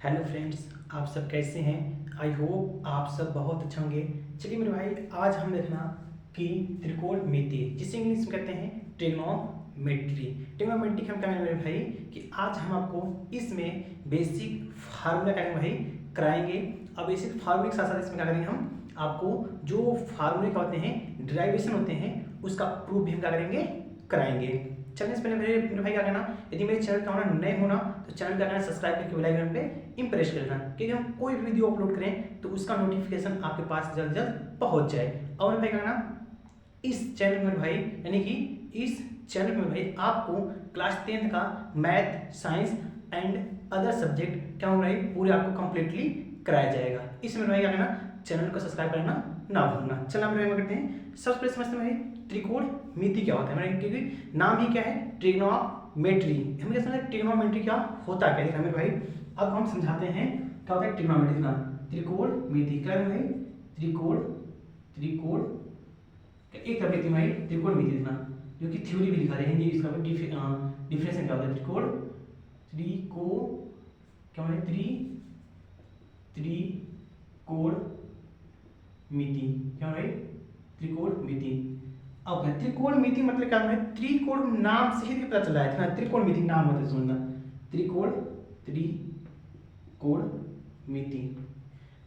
Hello friends, आप सब कैसे हैं। आई होप आप सब बहुत अच्छे होंगे। चलिए मेरे भाई, आज हम देखना कि त्रिकोणमिति जिसे इंग्लिश में कहते हैं ट्रिग्नोमेट्री। ट्रिग्नोमेट्री हम क्या करेंगे मेरे भाई कि आज हम आपको इसमें बेसिक फार्मूला करेंगे भाई कराएंगे। अब बेसिक फार्मूले के साथ साथ इसमें क्या करेंगे हम आपको जो फार्मूले क्या होते हैं, डिराइवेशन होते हैं, उसका प्रूफ भी हम क्या करेंगे कराएंगे। चलने से पहले मेरे भाई क्या करना, यदि मेरे चैनल का होना नए होना तो चैनल का करना सब्सक्राइब करके बेल आइकन पे इम्प्रेस कर देना, क्योंकि हम कोई भी वीडियो अपलोड करें तो उसका नोटिफिकेशन आपके पास जल्द जल्द पहुंच जाए। और मेरे भाई क्या करना, इस चैनल में भाई यानी कि इस चैनल में भाई आपको क्लास 10th का math, science and other subject क्या हो रहा है पूरे आपको कंप्लीटली कराया जाएगा। इसमें भाई क्या करना, चैनल को सब्सक्राइब करना ना भूलना। चलना मेरे भाई करते हैं, सबसे पहले समझते हैं भाई त्रिकोणमिति क्या होता है। मेरे क्योंकि नाम ही क्या है, ट्रिग्नोमेट्री। हमें क्या समझना ट्रिग्नोमेट्री क्या होता है, क्या देखना मेरे भाई। अब हम समझाते हैं क्या होता है ट्रिग्नोमेट्री का। त्रिकोणमिति क्या है भाई, त्रिकोण एक तरफ लिखते हैं भाई त्रिकोणमिति लिखना, जो कि थ्योरी भी लिखा है हिंदी इसका डिफिनेशन क्या होता है। क्या है त्रिकोणमिति क्या है, त्रिकोणमिति। अब त्रिकोणमिति मतलब क्या है, त्रिकोण नाम से ही पता चला है ना, त्रिकोणमिति नाम मतलब सुनना, त्रिकोणमिति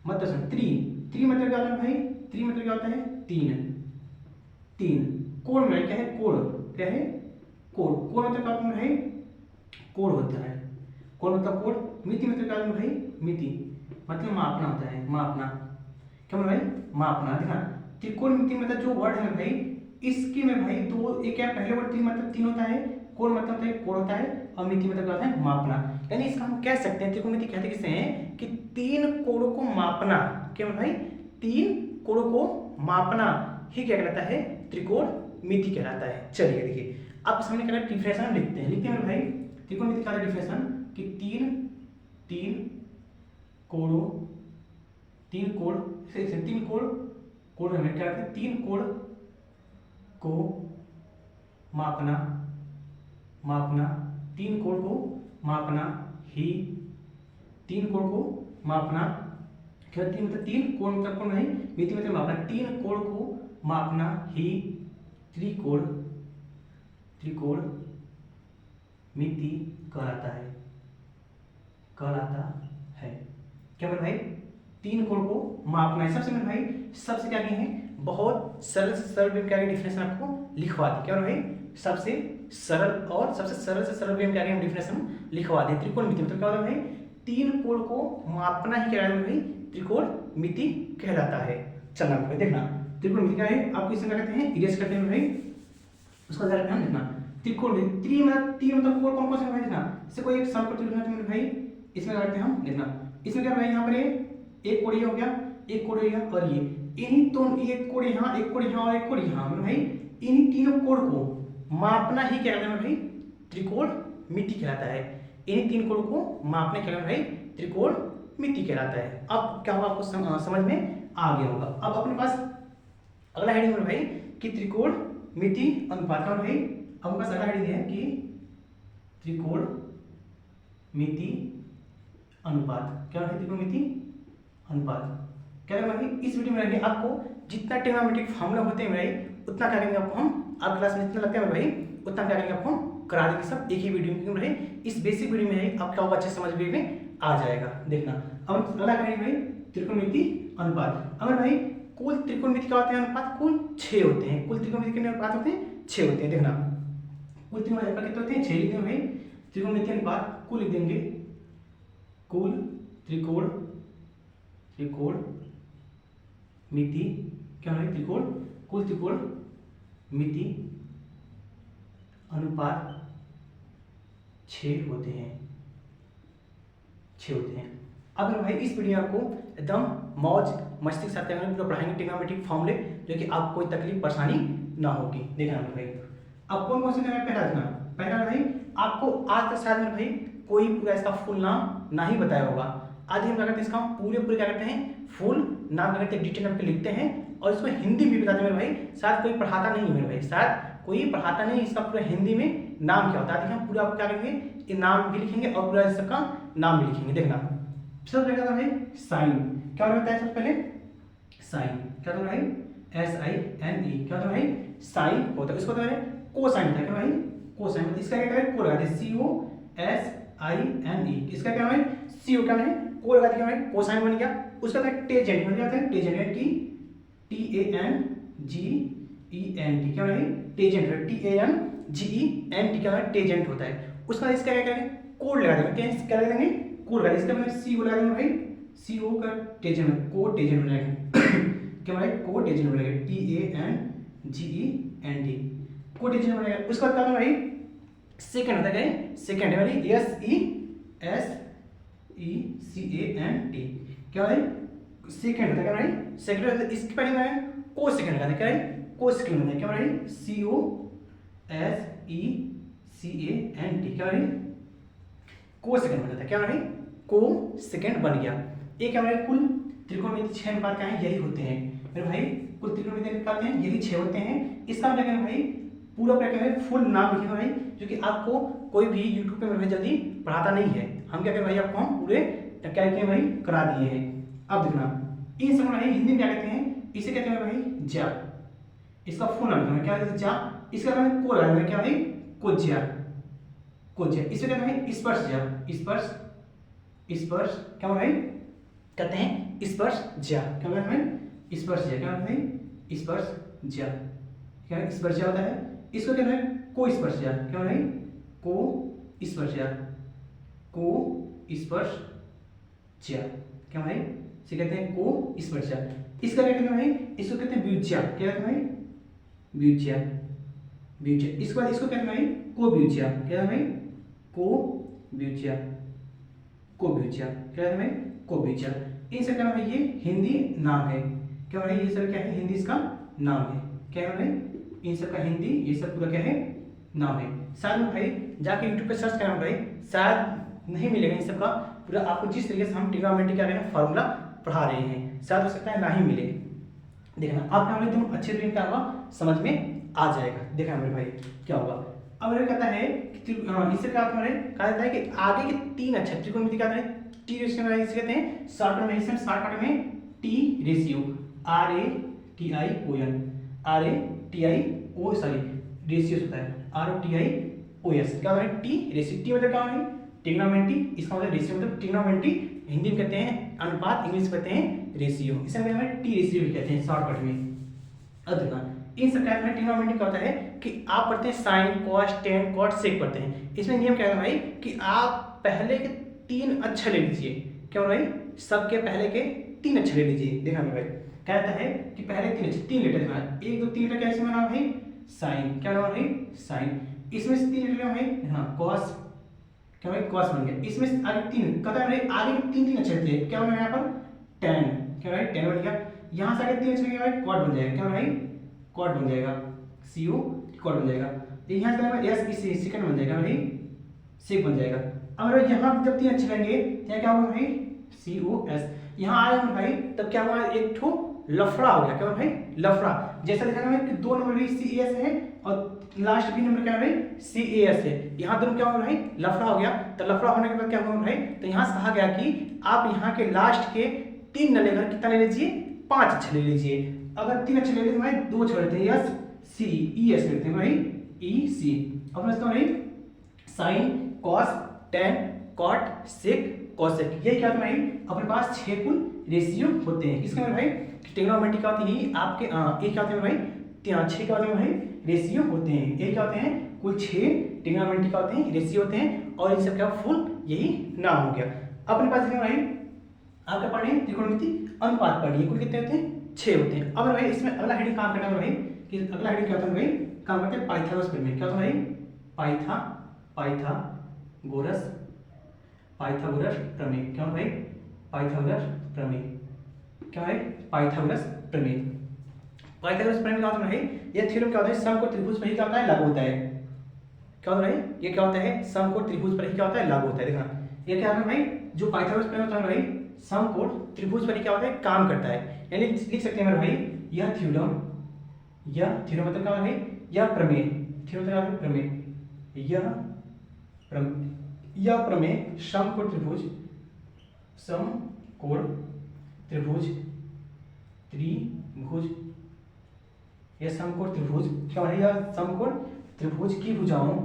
मतलब सुन त्रि मतलब क्या होता है भाई, त्रि मतलब क्या होता है तीन। कोण मतलब क्या है, कोण क्या है, कोण मतलब क्या होता है भाई, कोण होता है। कोण मतलब कोण, मिति मतलब क्या होता है भाई, मिति मतलब मापना होता है, मापना क्या भाई, मापना। देखना त्रिकोणमिति मतलब जो वर्ड है भाई, इसके में भाई दो एक है, पहले वर्ड त्रि मतलब तीन होता है, कोण मतलब होता है कोण होता है, और मिति मतलब क्या होता है मापना। यानी इसका हम कह सकते हैं त्रिकोणमिति कहते किसे हैं कि तीन कोणों को मापना। क्या भाई, तीन कोणों को मापना ही क्या कहलाता है, त्रिकोणमिति कहलाता है। चलिए देखिए, अब सामने क्या डिफिनेशन लिखते हैं मेरे भाई। त्रिकोणमिति का डिफिनेशन कि तीन कोण हमें क्या कहते हैं, तीन कोण को मापना, तीन कोण को मापना ही, तीन कोण को मापना क्या, तीन मतलब तीन कोण मतलब कोण नहीं, मिति मतलब मापना, तीन कोण को मापना ही त्रिकोणमिति कहलाता है। क्या मेरे भाई, तीन कोण को मापना है। सबसे मेरे भाई सबसे क्या है, बहुत सरल से सरल क्या डिफिनेशन आपको लिखवा दी। क्या भाई, सबसे सरल और सबसे सरल से सरल क्या है डिफिनेशन लिखवा दें। त्रिकोणमिति मतलब क्या होता है भाई, तीन कोण को मापना ही क्या है भाई, त्रिकोणमिति कहलाता है। चलना भाई देखना त्रिकोणमिति क्या है, आपको इसमें क्या कहते हैं, इरेज करते हैं भाई, उसका जरा ध्यान देखना। त्रिकोणमिति तीन मतलब कोण कौन कौन से भाई देखना, इससे कोई एक समकोण लिखना है भाई, इसमें क्या करते हैं हम देखना, इसमें क्या भाई यहाँ पर एक कोण ये हो गया, एक कोण ये और ये, इन्हीं तो एक कोण यहाँ, एक कोण यहाँ और एक कोण यहाँ भाई, इन्हीं तीनों कोण को मापना ही क्या कहलाता है भाई, त्रिकोणमिति कहलाता है। इन्हीं तीन कोण को मापने क्या भाई, त्रिकोणमिति कहलाता है। अब क्या होगा आपको समझ में आ गया होगा। अब अपने पास अगला हेडिंग है भाई कि त्रिकोणमिति अनुपात का भाई, अब पास अगला हेडिंग है कि त्रिकोणमिति अनुपात। क्या है त्रिकोणमिति अनुपात क्या है भाई, इस वीडियो में रहेंगे आपको जितना ट्रिग्नोमेट्रिक फार्मूला होते हैं भाई, उतना क्या करेंगे आपको हम, आप क्लास में जितना लगता है भाई उतना क्या करेंगे आपको हम करा देंगे सब एक ही वीडियो में। क्यों भाई, इस बेसिक वीडियो में आप क्या होगा अच्छे समझ में आ जाएगा। देखना अब अगला करेंगे भाई त्रिकोणमिति अनुपात। अगर भाई कुल त्रिकोणमिति क्या होते हैं अनुपात, कुल 6 होते हैं। कुल त्रिकोणमिति कितने अनुपात होते हैं, 6 होते हैं। देखना कुल त्रिकोणमिति अनुपात कितने होते हैं, 6 लिखते हैं भाई। त्रिकोणमिति अनुपात कुल लिख देंगे, कुल त्रिकोणमिति क्या है, कुल त्रिकोणमिति अनुपात 6 होते हैं। अब भाई इस वीडियो में आपको एकदम मौज मस्ती के साथ पूरा पढ़ाएंगे ट्रिग्नोमेट्रिक फॉर्मूले, जो कि आपको कोई तकलीफ परेशानी ना होगी। देखना भाई अब कौन से पहला भाई आपको आज तक शायद मेरे भाई कोई पूरा इसका फुल नाम ना ही बताया होगा। आज हम क्या करते हैं, इसका पूरे क्या करते हैं, फुल नाम क्या करते हैं, डिटेल करके लिखते हैं और इसको हिंदी में बताते हैं मेरे भाई। शायद कोई पढ़ाता नहीं है मेरे भाई, शायद कोई पढ़ाता नहीं, इसका पूरा हिंदी में नाम क्या होता है। देखिए हम पूरा क्या करेंगे, ये नाम भी लिखेंगे और पूरा इसका नाम भी लिखेंगे। देखना सबसे पहले क्या होता है साइन, क्या होता है सबसे पहले साइन, क्या होता है भाई SINE, क्या होता है भाई साइन होता है। इसको होता है कोसाइन होता है, क्या भाई कोसाइन, मतलब इसका क्या है को लगा दे COSINE, इसका क्या है CO, क्या है को लगा दिया है कोसाइन बन गया। उसका क्या टेजेंट बन जाता है, टेजेंट TANGENT, क्या है टेजेंट है TANGENT, क्या है टेजेंट होता है। उसका इसका क्या करेंगे कोड लगा देंगे, क्या लगा देंगे कोड लगा, इसका मतलब CO लगा देंगे भाई, CO का टेजेंट को टेजेंट बनाएंगे क्या भाई को टेजेंट बनाएंगे TANGENT, को टेजेंट बनाएंगे। उसका बाद क्या भाई सेकंड होता है, सेकंड है भाई SECANT, क्या भाई सेकंड होता है, क्या भाई सेकंड होता है। इसके पहले मैं को सेकंड लगाते क्या है को सेकंड होता है, क्या भाई COSECANT, क्या भाई को सेकंड बन जाता है, क्या भाई को सेकंड बन गया। एक क्या भाई कुल त्रिकोणमिति 6 अनुपात क्या है यही होते हैं मेरे भाई, कुल त्रिकोणमिति निकालते हैं यही 6 होते हैं। इसका मतलब क्या है भाई पूरा क्या है फुल नाम लिखिए भाई, जो कि आपको कोई भी यूट्यूब पे मेरे भाई जल्दी पढ़ाता नहीं है। हम क्या करें भाई आपको हम पूरे क्या कहते हैं भाई करा दिए हैं। अब देखना इन सब भाई हिंदी में क्या कहते हैं, इसे कहते हैं भाई जा, इसका फुल नाम है क्या है जा, इसका नाम है को लगा है क्या भाई कोज्या, कोज्या, इसे कहते हैं स्पर्श जा, स्पर्श स्पर्श क्या भाई कहते हैं स्पर्श जा, क्या कहते हैं स्पर्श जा, क्या कहते हैं स्पर्श जा, क्या स्पर्श जा होता है। इसको कहते हैं को स्पर्श जा, क्या भाई को स्पर्श जा, को स्पर्श जा, क्या भाई इसे कहते हैं को स्पर्श जा। इसका क्या कहते हैं भाई इसको कहते हैं व्युज्या, क्या कहते हैं भाई व्युज्या, व्युज्या। इसके बाद इसको कहते हैं भाई को व्युज्या, क्या है भाई को व्युज्या, को व्युज्या, क्या है भाई को व्युज्या। इन सब का भाई ये हिंदी नाम है, क्या भाई ये सब क्या है हिंदी इसका नाम है, क्या है भाई इन सब का हिंदी ये सब पूरा क्या है नाम है। शायद में भाई जाके यूट्यूब पे सर्च करना भाई शायद नहीं मिलेगा इन सब का पूरा आपको, जिस तरीके से हम ट्रिग्नोमेट्री क्या रहे हैं फार्मूला पढ़ा रहे हैं शायद हो सकता है ना ही मिले। देखना आप क्या एकदम अच्छे तरीके क्या होगा समझ में आ जाएगा। देखना मेरे भाई क्या होगा। अब मेरे कहता है कि इससे क्या होता है कहा जाता है कि आगे के 3 अक्षर त्रिकोणमिति क्या है टी रेशियो इसे कहते हैं शॉर्टकट में, इसमें शॉर्टकट में टी रेशियो रेशियो होता है ROTIOS, क्या होता है टी रेशियो। टी मतलब क्या है ट्रिग्नोमेट्री, इसका मतलब रेशियो मतलब ट्रिग्नोमेट्री हिंदी में कहते हैं अनुपात, इंग्लिश में कहते हैं रेशियो, इसे हमें टी रेशियो भी कहते हैं शॉर्टकट में। अब देखना इन सब टाइप में ट्रिग्नोमेट्री क्या होता है कि आप पढ़ते हैं sine cos tan cot sec पढ़ते हैं। इसमें नियम क्या है भाई कि आप पहले के 3 अक्षर ले लीजिए, क्या भाई सबके पहले के 3 अक्षर ले लीजिए। देखना भाई कहता है कि पहले 3 अक्षर 3 लेटर देखना 1 2 3 लेटर क्या इसमें नाम भाई साइन, क्या नाम भाई साइन। इसमें से 3 लेटर भाई देखना कॉस, क्या भाई कॉस बन गया। इसमें आगे 3 कहता है आगे 3 अक्षर थे, क्या बना यहाँ पर टेन, क्या भाई टेन बन गया। यहाँ से आगे 3 अक्षर क्या भाई कॉट बन जाएगा, क्या भाई कॉट बन जाएगा CO कॉट बन जाएगा। यहाँ से S इसी सेकंड बन जाएगा भाई सेक बन जाएगा। अब यहाँ जब 3 अक्षर रहेंगे यहाँ क्या होगा भाई COS, यहाँ आए हम भाई तब क्या हुआ एक ठो लफड़ा हो गया, क्या भाई लफड़ा। जैसा देखा ना कि 2 नंबर भी CAS है और लास्ट भी नंबर क्या है भाई CAS है, यहाँ दोनों क्या होगा भाई लफड़ा हो गया। तो लफड़ा होने के बाद क्या होगा भाई तो यहाँ से कहा गया कि आप यहाँ के लास्ट के 3 न लेकर कितना ले लीजिए 5 अक्षर ले लीजिए। अगर 3 अक्षर ले लीजिए भाई 2 अक्षर लेते हैं ES लेते हैं भाई EC। अब भाई sine cos tan cot sec cosec, ये क्या होता है भाई अपने पास 6 कुल रेशियो होते हैं। इसके मतलब भाई ट्रिग्नोमेट्री क्या होती है आपके एक क्या होते हैं भाई 6 क्या होते हैं भाई रेशियो होते हैं। एक क्या होते हैं कुल 6 ट्रिग्नोमेट्री क्या होते हैं रेशियो होते हैं और इन सब का फुल यही नाम हो गया। अपने पास भाई आपका पढ़े त्रिकोणमिति अनुपात पढ़िए कुल कितने होते हैं 6 होते हैं। अब भाई इसमें अगला हेडिंग काम करना है भाई कि अगला हेडिंग क्या होता है भाई काम करते हैं पाइथागोरस प्रमेय। क्या होता है भाई पाइथागोरस प्रमेय, क्या भाई पाइथागोरस प्रमेय, क्या है पाइथागोरस प्रमेय। पाइथागोरस प्रमेय क्या होता है भाई ये थ्योरम क्या होता है सम को त्रिभुज पर ही क्या होता है लागू होता है। क्या होता है ये क्या होता है सम को त्रिभुज पर ही क्या होता है लागू होता है। देखना ये क्या है भाई जो पाइथागोरस प्रमेय होता है भाई सम को त्रिभुज पर ही क्या होता है काम करता है। यानी लिख सकते हैं मेरे भाई यह थ्योरम मतलब क्या है यह प्रमेय, थ्योरम मतलब क्या है प्रमेय, यह प्रमेय सम को त्रिभुज समकोण त्रिभुज यह समकोण त्रिभुज क्या है, यह समकोण त्रिभुज की भुजाओं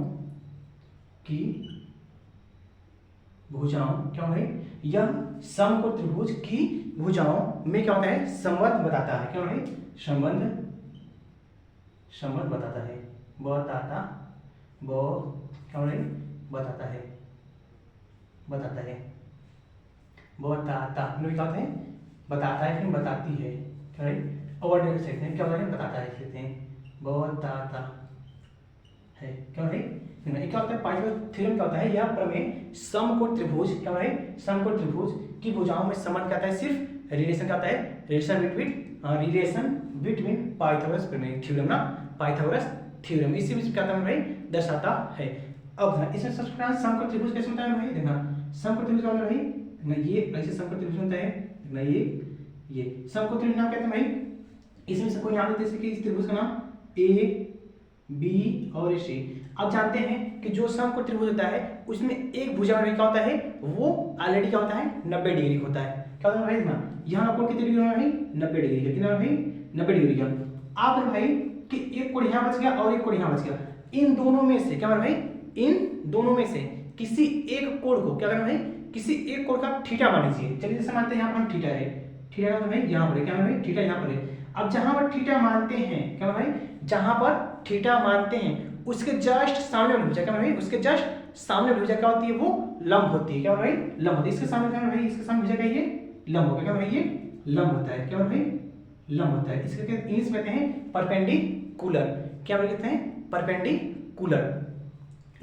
क्या है, यह समकोण त्रिभुज की भुजाओं में क्या होता है, संबंध बताता है। क्या है, संबंध बताता है, क्या है, बताता है बताता है, फिर बताती है। क्या है, और देख सकते हैं क्या होता है, बताता है, कहते हैं बताता है। क्या है, क्या होता है, पाइथागोरस थ्योरम क्या होता है, यह प्रमेय समकोण त्रिभुज क्या है, समकोण त्रिभुज की भुजाओं में संबंध कहता है, सिर्फ रिलेशन कहता है, रिलेशन बिटवीन पाइथागोरस प्रमेय थ्योरम ना, पाइथागोरस थ्योरम इसी में क्या होता है भाई, दर्शाता है। अब इसमें सबसे पहले समकोण त्रिभुज कैसे बनता है भाई, देखना समकोण त्रिभुज वाला भाई ना, ये ऐसे समकोण त्रिभुज बनता है ना, ये समकोण त्रिभुज नाम कहते हैं भाई, इसमें से कोई नाम देते हैं कि इस त्रिभुज का नाम ए बी और सी। अब जानते हैं कि जो समकोण त्रिभुज होता है उसमें एक भुजा में क्या होता है, वो ऑलरेडी क्या होता है, 90 डिग्री होता है। क्या होता है भाई, ना यहाँ कोण कितने डिग्री है भाई, 90 डिग्री का, कितना भाई 90 डिग्री का। आप भाई कि एक कोण यहाँ बच गया और एक कोण यहाँ बच गया, इन दोनों में से क्या भाई, इन दोनों में से किसी एक कोण को क्या करना भाई, किसी एक कोण का थीटा मान लीजिए। चलिए जैसे मानते हैं यहाँ पर हम थीटा है, थीटा का भाई यहाँ पर है, क्या भाई थीटा यहाँ पर है। अब जहां पर थीटा मानते हैं क्या भाई, जहां पर थीटा मानते हैं उसके जस्ट सामने वाली भुजा क्या भाई, उसके जस्ट सामने भुजा क्या होती है, वो लंब होती है। क्या भाई, लंब होती है। इसके सामने क्या भाई, इसके सामने भुजा क्या है, ये लंब होगा। क्या भाई, ये लंब होता है। क्या भाई, लंब होता है। इसके इंग्लिश कहते हैं परपेंडिकुलर। क्या कहते हैं, परपेंडिकुलर।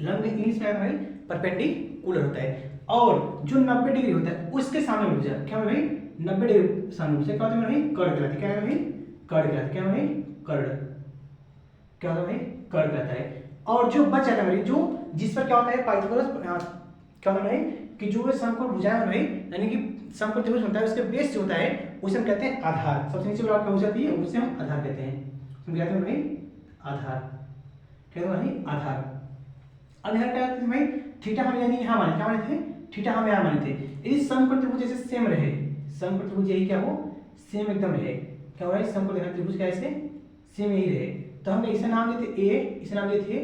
लंब इंग्लिश में भाई परपेंडिकुलर होता है। और जो 90 डिग्री होता है उसके सामने भुजा क्या भाई, 90 डिग्री सामने भुजा क्या होता है भाई, कर्ण कहलाती है। क्या है भाई, कर्ण कहलाती है। क्या भाई, कर्ण क्या होता है भाई, कर्ण कहता है। और जो बच जाता है भाई, जो जिस पर क्या होता है पाइथागोरस क्या होता है कि जो समकोण भुजाएं भाई, यानी कि समकोण त्रिभुज बनता है उसके बेस जो होता है उसे हम कहते हैं आधार। सबसे नीचे वाला क्या हो जाती है उसे हम आधार कहते हैं। हम कहते हैं भाई आधार। क्या होता है भाई, आधार। अब यहाँ क्या करते हैं भाई, थीटा हम यानी यहाँ माने, क्या माने थे, थीटा हम यहाँ माने थे। यदि समकोण त्रिभुज जैसे सेम रहे, समकोण त्रिभुज यही क्या हो, सेम एकदम रहे। क्या हो भाई, समकोण त्रिभुज क्या ऐसे सेम यही रहे, तो हमने इसे नाम देते ए, इसे नाम देते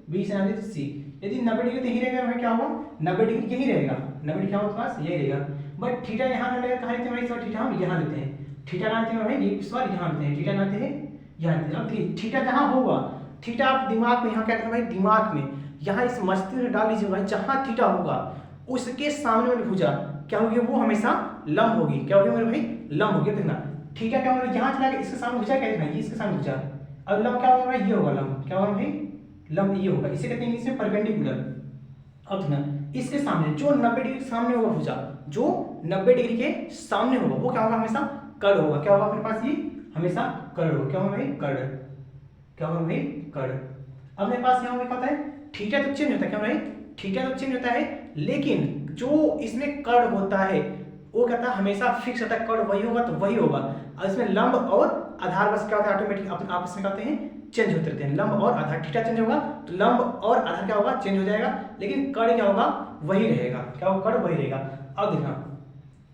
बी, इसे नाम देते सी। यदि 90 डिग्री तो यही रहेगा भाई, क्या होगा 90 डिग्री यही रहेगा, 90 डिग्री हमारे पास यही रहेगा। बट थीटा यहाँ ना रहेगा, कहाँ लेते हैं भाई, इस बार थीटा हम यहाँ लेते हैं। थीटा ना लेते हैं भाई, इस बार यहाँ लेते हैं, थीटा ना लेते हैं यहाँ लेते हैं। अब थीटा जहाँ होगा, थीटा आप दिमाग में यहाँ क्या करना भाई, दिमाग में यहाँ इस मस्तिष्क में डाल लीजिए भाई, जहाँ थीटा होगा उसके सामने वाली भुजा क्या होगी, वो हमेशा लंब होगी। क्या होगी मेरे भाई, लंब होगी। देखना थीटा क्या होगा, यहाँ चला गया, इसके सामने भुजा क्या है, इसके सामने भुजा। अब लंब क्या होगा भाई, ये होगा लंब। क्या होगा भाई, लंब ये होगा। इसे कहते हैं इंग्लिश में परपेंडिकुलर। अब देखना इसके सामने जो 90 डिग्री के सामने होगा भुजा, जो 90 डिग्री के सामने होगा वो क्या होगा, हमेशा कर्ण होगा। क्या होगा अपने पास, ये हमेशा कर्ण होगा। क्या होगा भाई, कर्ण। क्या होगा भाई, कर्ण। अब मेरे पास यहाँ क्या होता है, थीटा तो चेंज होता है। क्या भाई, थीटा तो चेंज होता है, लेकिन जो इसमें कर्ण होता है वो कहता है हमेशा फिक्स होता है, कर्ण वही होगा तो वही होगा। और इसमें लंब और आधार बस क्या होता है, ऑटोमेटिक अपने आपस में कहते हैं चेंज होते रहते हैं। लंब और आधार, थीटा चेंज होगा तो लंब और आधार क्या होगा, चेंज हो जाएगा, लेकिन कर्ण क्या होगा, वही रहेगा। क्या होगा, कर्ण वही रहेगा। अब देखना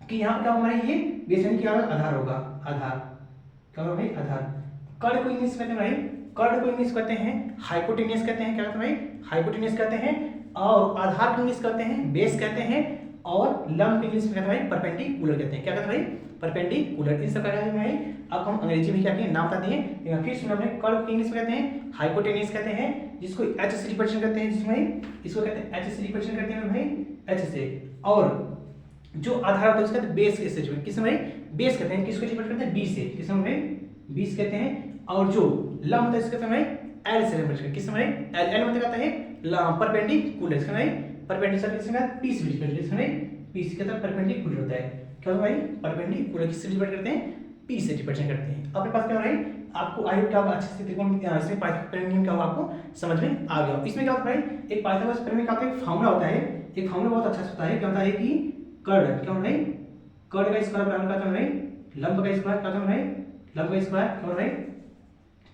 कि यहाँ क्या होगा, ये बेसन क्या होगा, आधार होगा, आधार। क्या होगा भाई, आधार। कर्ण को इंग्लिश कहते हैं भाई, कर्ण को इंग्लिश कहते हैं हाइपोटेन्यूस कहते हैं। क्या कहते हैं भाई, हाइपोटेन्यूस कहते हैं। और आधार को इंग्लिश कहते हैं बेस कहते हैं। और लंब को इंग्लिश में कहते हैं भाई परपेंडिकुलर कहते हैं। क्या कहते हैं भाई, परपेंडिकुलर। इन सब का भाई अब हम अंग्रेजी में क्या किए, नाम बता दिए। फिर सुना हमने कर्ण को इंग्लिश में कहते हैं हाइपोटेन्यूस कहते हैं, जिसको एच से रिप्रेजेंट करते हैं, जिसमें इसको कहते हैं एच से रिप्रेजेंट करते हैं भाई, एच से। और जो आधार होता है उसका बेस के से, किसमें बेस कहते हैं, किसको रिप्रेजेंट करते हैं, बी से, किसमें बीस कहते हैं। और जो लंब होता है इसका समय एल से रिप्रेजेंट करते हैं, किसमें एल, एल मतलब कहता है परपेंडिकुलर, इसका परपेंडिकुलर किसमें पी से रिप्रेजेंट, इसमें पी से कहता है परपेंडिकुलर होता है। क्या होता है भाई, परपेंडिकुलर किससे रिप्रेजेंट करते हैं, पी से रिप्रेजेंट करते हैं। अपने पास क्या हो रहा है, आपको आई होप अच्छे से त्रिकोण इसमें पाइथागोरस क्या होगा आपको समझ में आ गया। इसमें क्या होता है भाई, एक पाइथागोरस प्रमेय का एक फार्मूला होता है, एक फार्मूला बहुत अच्छा होता है। क्या होता है कि कर्ण क्या होता है, कर्ण का स्क्वायर बराबर क्या होता है, लंब का स्क्वायर क्या होता है, लंब का स्क्वायर क्या होता है,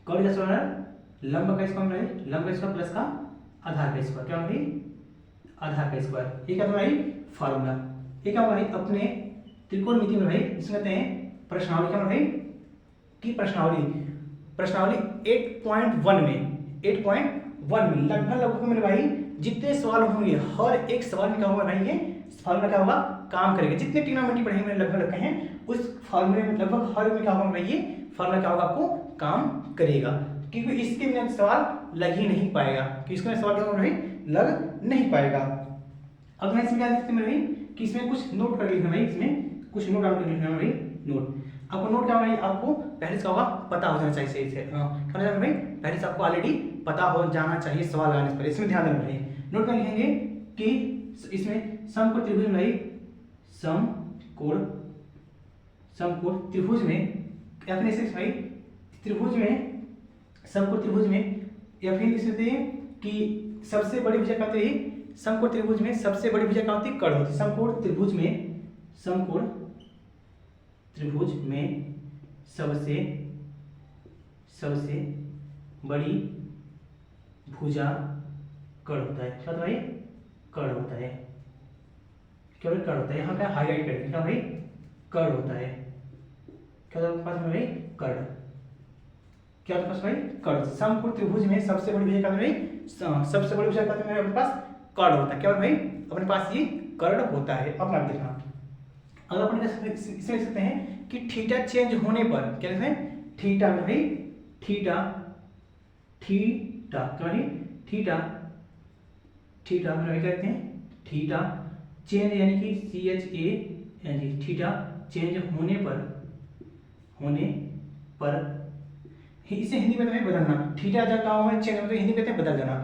कर्ण का स्क्वायर लंब का स्क्वायर है, लंब का स्क्वायर प्लस का आधार का स्क्वायर। क्या होगा भाई, आधार का स्क्वायर। ये क्या होता है भाई, फार्मूला। ये क्या होगा भाई, अपने त्रिकोणमिति में भाई इसमें कहते हैं प्रश्नावली, क्या भाई की प्रश्नावली, प्रश्नावली 8.1 में 8.1 में लगभग मेरे भाई जितने सवाल होंगे हर एक सवाल में क्या होगा भाई, ये फॉर्मूला क्या होगा काम करेगा। जितने ट्रिग्नोमेट्री पढ़ेंगे मैंने लगभग रखे हैं उस फॉर्मूले में लगभग हर में क्या होगा भाई, ये फॉर्मूला क्या होगा आपको काम करेगा, क्योंकि इसके बिना सवाल लग ही नहीं पाएगा, कि इसके बिना सवाल क्या होगा भाई लग नहीं पाएगा। अब मैं इसमें क्या देखते हैं भाई कि इसमें कुछ नोट कर लिखना भाई, इसमें कुछ नोट डाउन कर लिखना भाई, नोट आपको नोट क्या भाई आपको पहले से होगा पता हो जाना चाहिए सही से, क्या हो जाना भाई पहले से आपको ऑलरेडी पता हो जाना चाहिए सवाल आने पर, इसमें ध्यान देना भाई। नोट में लिखेंगे कि इसमें समकोण त्रिभुज में भाई समकोण त्रिभुज में या फिर ऐसे भाई त्रिभुज में समकोण त्रिभुज में या फिर इसे कहते हैं कि सबसे बड़ी भुजा कहते हैं समकोण त्रिभुज में सबसे बड़ी भुजा क्या होती है, कर्ण होती है। समकोण त्रिभुज में सबसे बड़ी भुजा कर्ण होता है, क्या भाई कर्ण होता है, क्या भाई कर्ण होता है। यहाँ पे हाईलाइट करके क्या भाई कर्ण होता है, क्या होता है पास में भाई कर्ण, क्या होता है भाई कर्ण। समकोण त्रिभुज में सबसे बड़ी भुजा कहते हैं सबसे बड़ी भुजा कहते हैं अपने पास कर्ण होता है, क्या भाई अपने पास ये कर्ण होता है। अब आप देखना अगर अपन इसमें लिख सकते हैं कि थीटा चेंज होने पर क्या कहते हैं, थीटा में भाई थीटा क्या भाई थीटा में भाई कहते हैं थीटा चेंज यानी कि CHA यानी थीटा चेंज होने पर इसे हिंदी में बदलना, थीटा जब क्या हुआ चेंज होता है हिंदी में कहते हैं बदल जाना।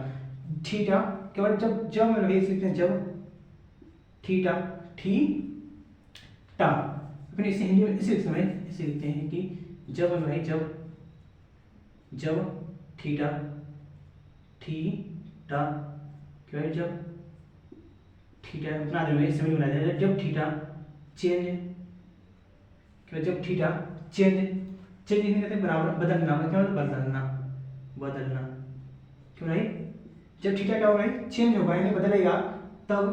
थीटा केवल जब में भाई लिखते हैं जब थीटा फिर इसे हिंदी में इसे लिखते हैं कि जब भाई जब थीटा क्या जब थीटा बना देंगे इस समय बना देंगे जब थीटा चेंज क्या जब थीटा चेंज कहते हैं बराबर बदलना, क्या बदलना क्यों भाई जब थीटा क्या होगा चेंज होगा यानी बदलेगा तब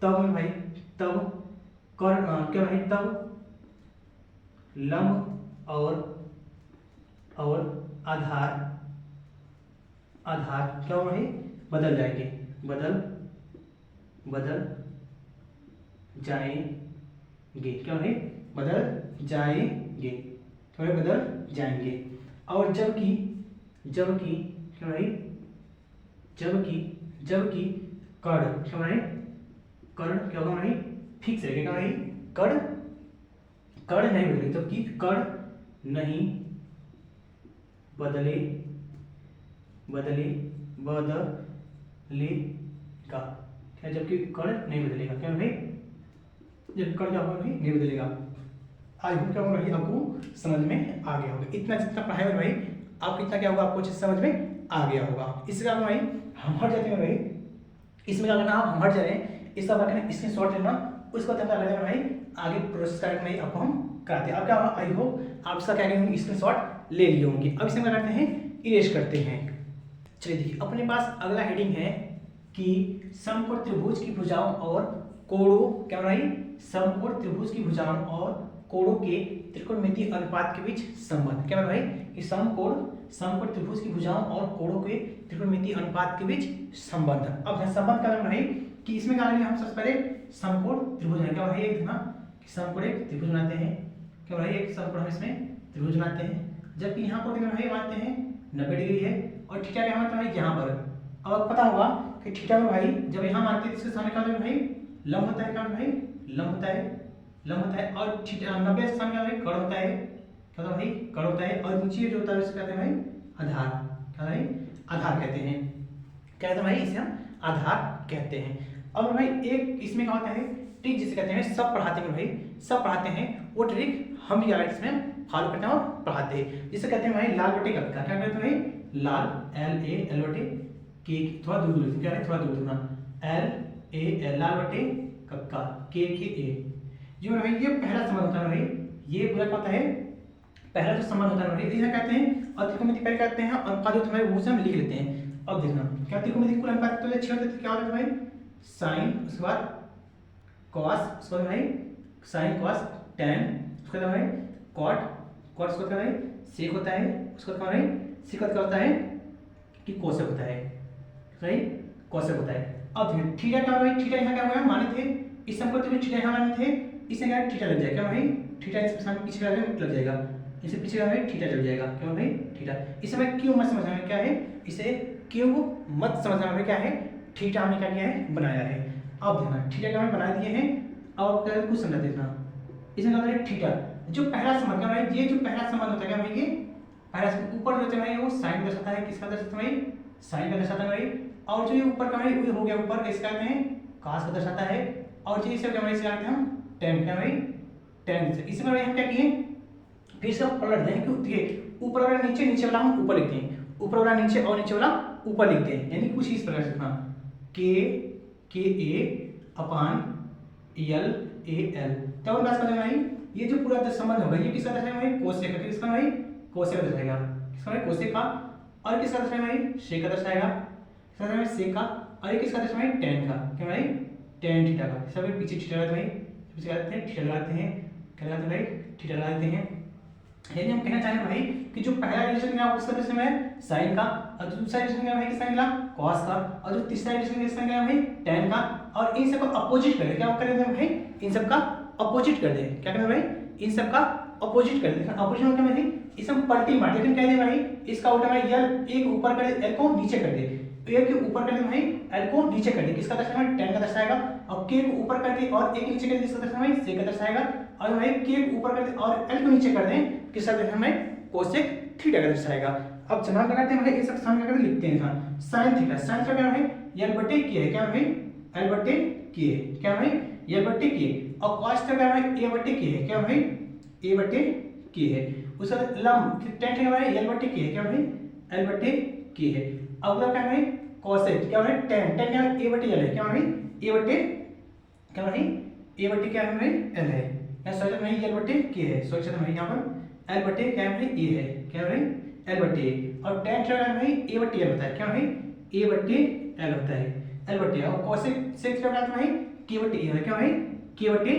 भाई तब क्या भाई तब लंब और आधार क्या होगा भाई बदल जाएंगे, बदल जाएंगे, क्या भाई बदल जाएंगे, क्या भाई बदल जाएंगे। और जबकि क्या भाई जबकि कर्ण क्या भाई कर्ण क्या होगा भाई फिक्स रहेगा, क्या भाई कर्ण नहीं बदलेगा, जबकि कर्ण नहीं बदलेगा, क्या जबकि कर्ण नहीं बदलेगा, क्या भाई जब कर्ण क्या होगा भाई नहीं बदलेगा। आई होप क्या होगा भाई आपको समझ में आ गया होगा, इतना जितना पढ़ाया है भाई आप कितना क्या होगा आपको अच्छे समझ में आ गया होगा। इसके बाद भाई हम हट जाते हैं भाई, इसमें क्या करना आप हम हट जा रहे हैं, इसका क्या करना स्क्रीनशॉट लेना, उसको क्या करना भाई आगे प्रोसेस करके नहीं आपको हम कराते हैं। अब क्या होगा आई होप आप इसका क्या करेंगे स्क्रीनशॉट ले लिए होंगे। अब इसमें क्या करते हैं इरेज करते हैं। चलिए देखिए अपने पास अगला हेडिंग है कि समकोण त्रिभुज की भुजाओं और कोणों क्या भाई समकोण त्रिभुज की भुजाओं और कोणों के त्रिकोणमितीय अनुपात के बीच संबंध, क्या भाई कि समकोण त्रिभुज की भुजाओं और कोणों के त्रिकोणमितीय अनुपात के बीच संबंध। अब संबंध क्या है भाई कि इसमें क्या करेंगे हम सबसे पहले समकोण त्रिभुज है, क्या भाई एक देखना कि समकोण एक त्रिभुज बनाते हैं, क्या भाई एक समकोण हम इसमें त्रिभुज बनाते हैं, जबकि यहाँ पर भाई मानते हैं 90 डिग्री है और थीटा क्या मानते हैं यहाँ पर। अब पता होगा कि थीटा में भाई जब यहाँ मानते हैं इसके सामने क्या होता है भाई लंब होता है, क्या भाई लंब होता है और थीटा 90 के सामने भाई कर्ण होता है, क्या होता है भाई कर्ण होता है और नीचे जो होता है उसको कहते हैं भाई आधार, क्या भाई आधार कहते हैं, क्या कहते हैं भाई इसे हम आधार कहते हैं। अब भाई एक इसमें क्या होता है ट्रिक जिसे कहते हैं सब पढ़ाते हैं भाई सब पढ़ाते हैं वो ट्रिक हम भी इसमें फॉलो करते हैं और पढ़ाते हैं, जिसे कहते हैं भाई लाल बटे कक्का, क्या कहते हैं भाई लाल LAL बटे के थोड़ा दूर क्या है थोड़ा दूर LAL लाल बटे कक्का के A जो भाई ये पहला संबंध होता है भाई, ये पूरा क्या होता है पहला जो संबंध होता है भाई इसे कहते हैं और त्रिकोणमिति पहले कहते हैं और अनुपात जो हमारे वो से हम लिख लेते हैं। अब देखना क्या त्रिकोणमिति कुल अनुपात तो 6 होते क्या होता है भाई साइन उसके बाद कॉस उसके बाद भाई साइन कॉस टैन, उसका क्या है कॉट, कॉट उसका क्या है सेक होता है, उसका क्या है सेक क्या होता है कि कोसेक होता है, सही कोसेक होता है। अब थीटा क्या है, थीटा यहाँ क्या हुआ माने थे, इस सम को तो थीटा यहाँ माने थे, इससे क्या थीटा लग जाएगा भाई, थीटा इसके सामने पीछे लग जाएगा, इससे पीछे क्या है थीटा लग जाएगा, क्यों भाई थीटा। इसे मैं क्यों मत समझना है क्या है, इसे क्यों मत समझना है क्या है, थीटा हमने क्या किया है बनाया है। अब देखना थीटा क्या बना दिए हैं, अब क्या कुछ समझा देखना, इसमें क्या है थीटा जो पहला संबंध क्या है, ये जो पहला संबंध होता है क्या भाई, ये पहला ऊपर जो होता है वो साइन दर्शाता है, किसका दर्शाता है साइन का दर्शाता है भाई, और जो ये ऊपर का है वो हो गया ऊपर इसका कहते हैं cos का दर्शाता है, और जो इसे क्या भाई इसे कहते हैं हम tan क्या भाई tan से। इसी में हम क्या किए फिर से पलट दें कि ऊपर वाला नीचे, नीचे वाला हम ऊपर लिखते हैं, ऊपर वाला नीचे और नीचे वाला ऊपर लिखते हैं, यानी कुछ इस प्रकार से लिखना के ए अपान एल ए एल। तब हम बात करें भाई ये जो पूरा संबंध होगा ये किसका दर्शाएगा भाई कोसेक का, किसका भाई कोसेक का दर्शाएगा, किसका भाई कोसेक का, और किसका दर्शाएगा भाई सेक का दर्शाएगा, किसका दर्शाएगा सेक का, और ये किसका दर्शाएगा भाई टैन का, क्या भाई टैन थीटा का। सब पीछे थीटा लगाते हैं भाई, पीछे लगाते हैं थीटा लगाते हैं, क्या लगाते हैं भाई थीटा लगाते हैं। यानी हम कहना चाहेंगे भाई कि जो पहला रिलेशन है उसका दर्शन है साइन का, और जो दूसरा रिलेशन है भाई किसका मिला कॉस का, और जो तीसरा रिलेशन है किसका है भाई टैन का, और इन सबका अपोजिट कर दे, क्या करेंगे भाई इन सबका अपोजिट कर दे, क्या करेंगे भाई इन सबका अपोजिट कर दे। अपोजिट में क्या भाई इसे हम पलटी मार दे, कह दे भाई इसका उल्टा भाई एल एक ऊपर कर दे एल को नीचे कर दे, ए के ऊपर कर दे भाई एल को नीचे कर दे, किसका दर्शाएगा टैन का दर्शाएगा, और के को ऊपर कर दे और एक नीचे कर दे किसका दर्शाएगा भाई सेक का दर्शाएगा, और भाई के को ऊपर कर दे और एल को नीचे कर दे किसका दर्शाएगा भाई कोसेक थीटा का दर्शाएगा। अब जनाब लगाते हैं भाई इस साइन का लिखते हैं साइन थीटा, साइन थीटा क्या है एल बटे के है, क्या भाई एल बटे के, क्या भाई एल बटे के, और कॉस थीटा क्या है ए बटे के है, क्या भाई ए बटे के है, उसका लंब tan थीटा है एल बटे के है, क्या भाई एल बटे के है। अगला क्या है कोसेक, क्या है tan, tan क्या है ए बटे एल है, क्या भाई ए बटे क्या भाई ए बटे क्या है भाई एल है, या सोचा भाई एल बटे के है, सोचा भाई यहाँ पर एल बटे क्या है भाई ए है, क्या भाई एल बटे, और tan थीटा है भाई ए बटे एल होता है, क्या भाई ए बटे एल होता है, एल बटे, और कोसेक सेक थीटा है भाई के बटे ए है, क्या भाई के बटे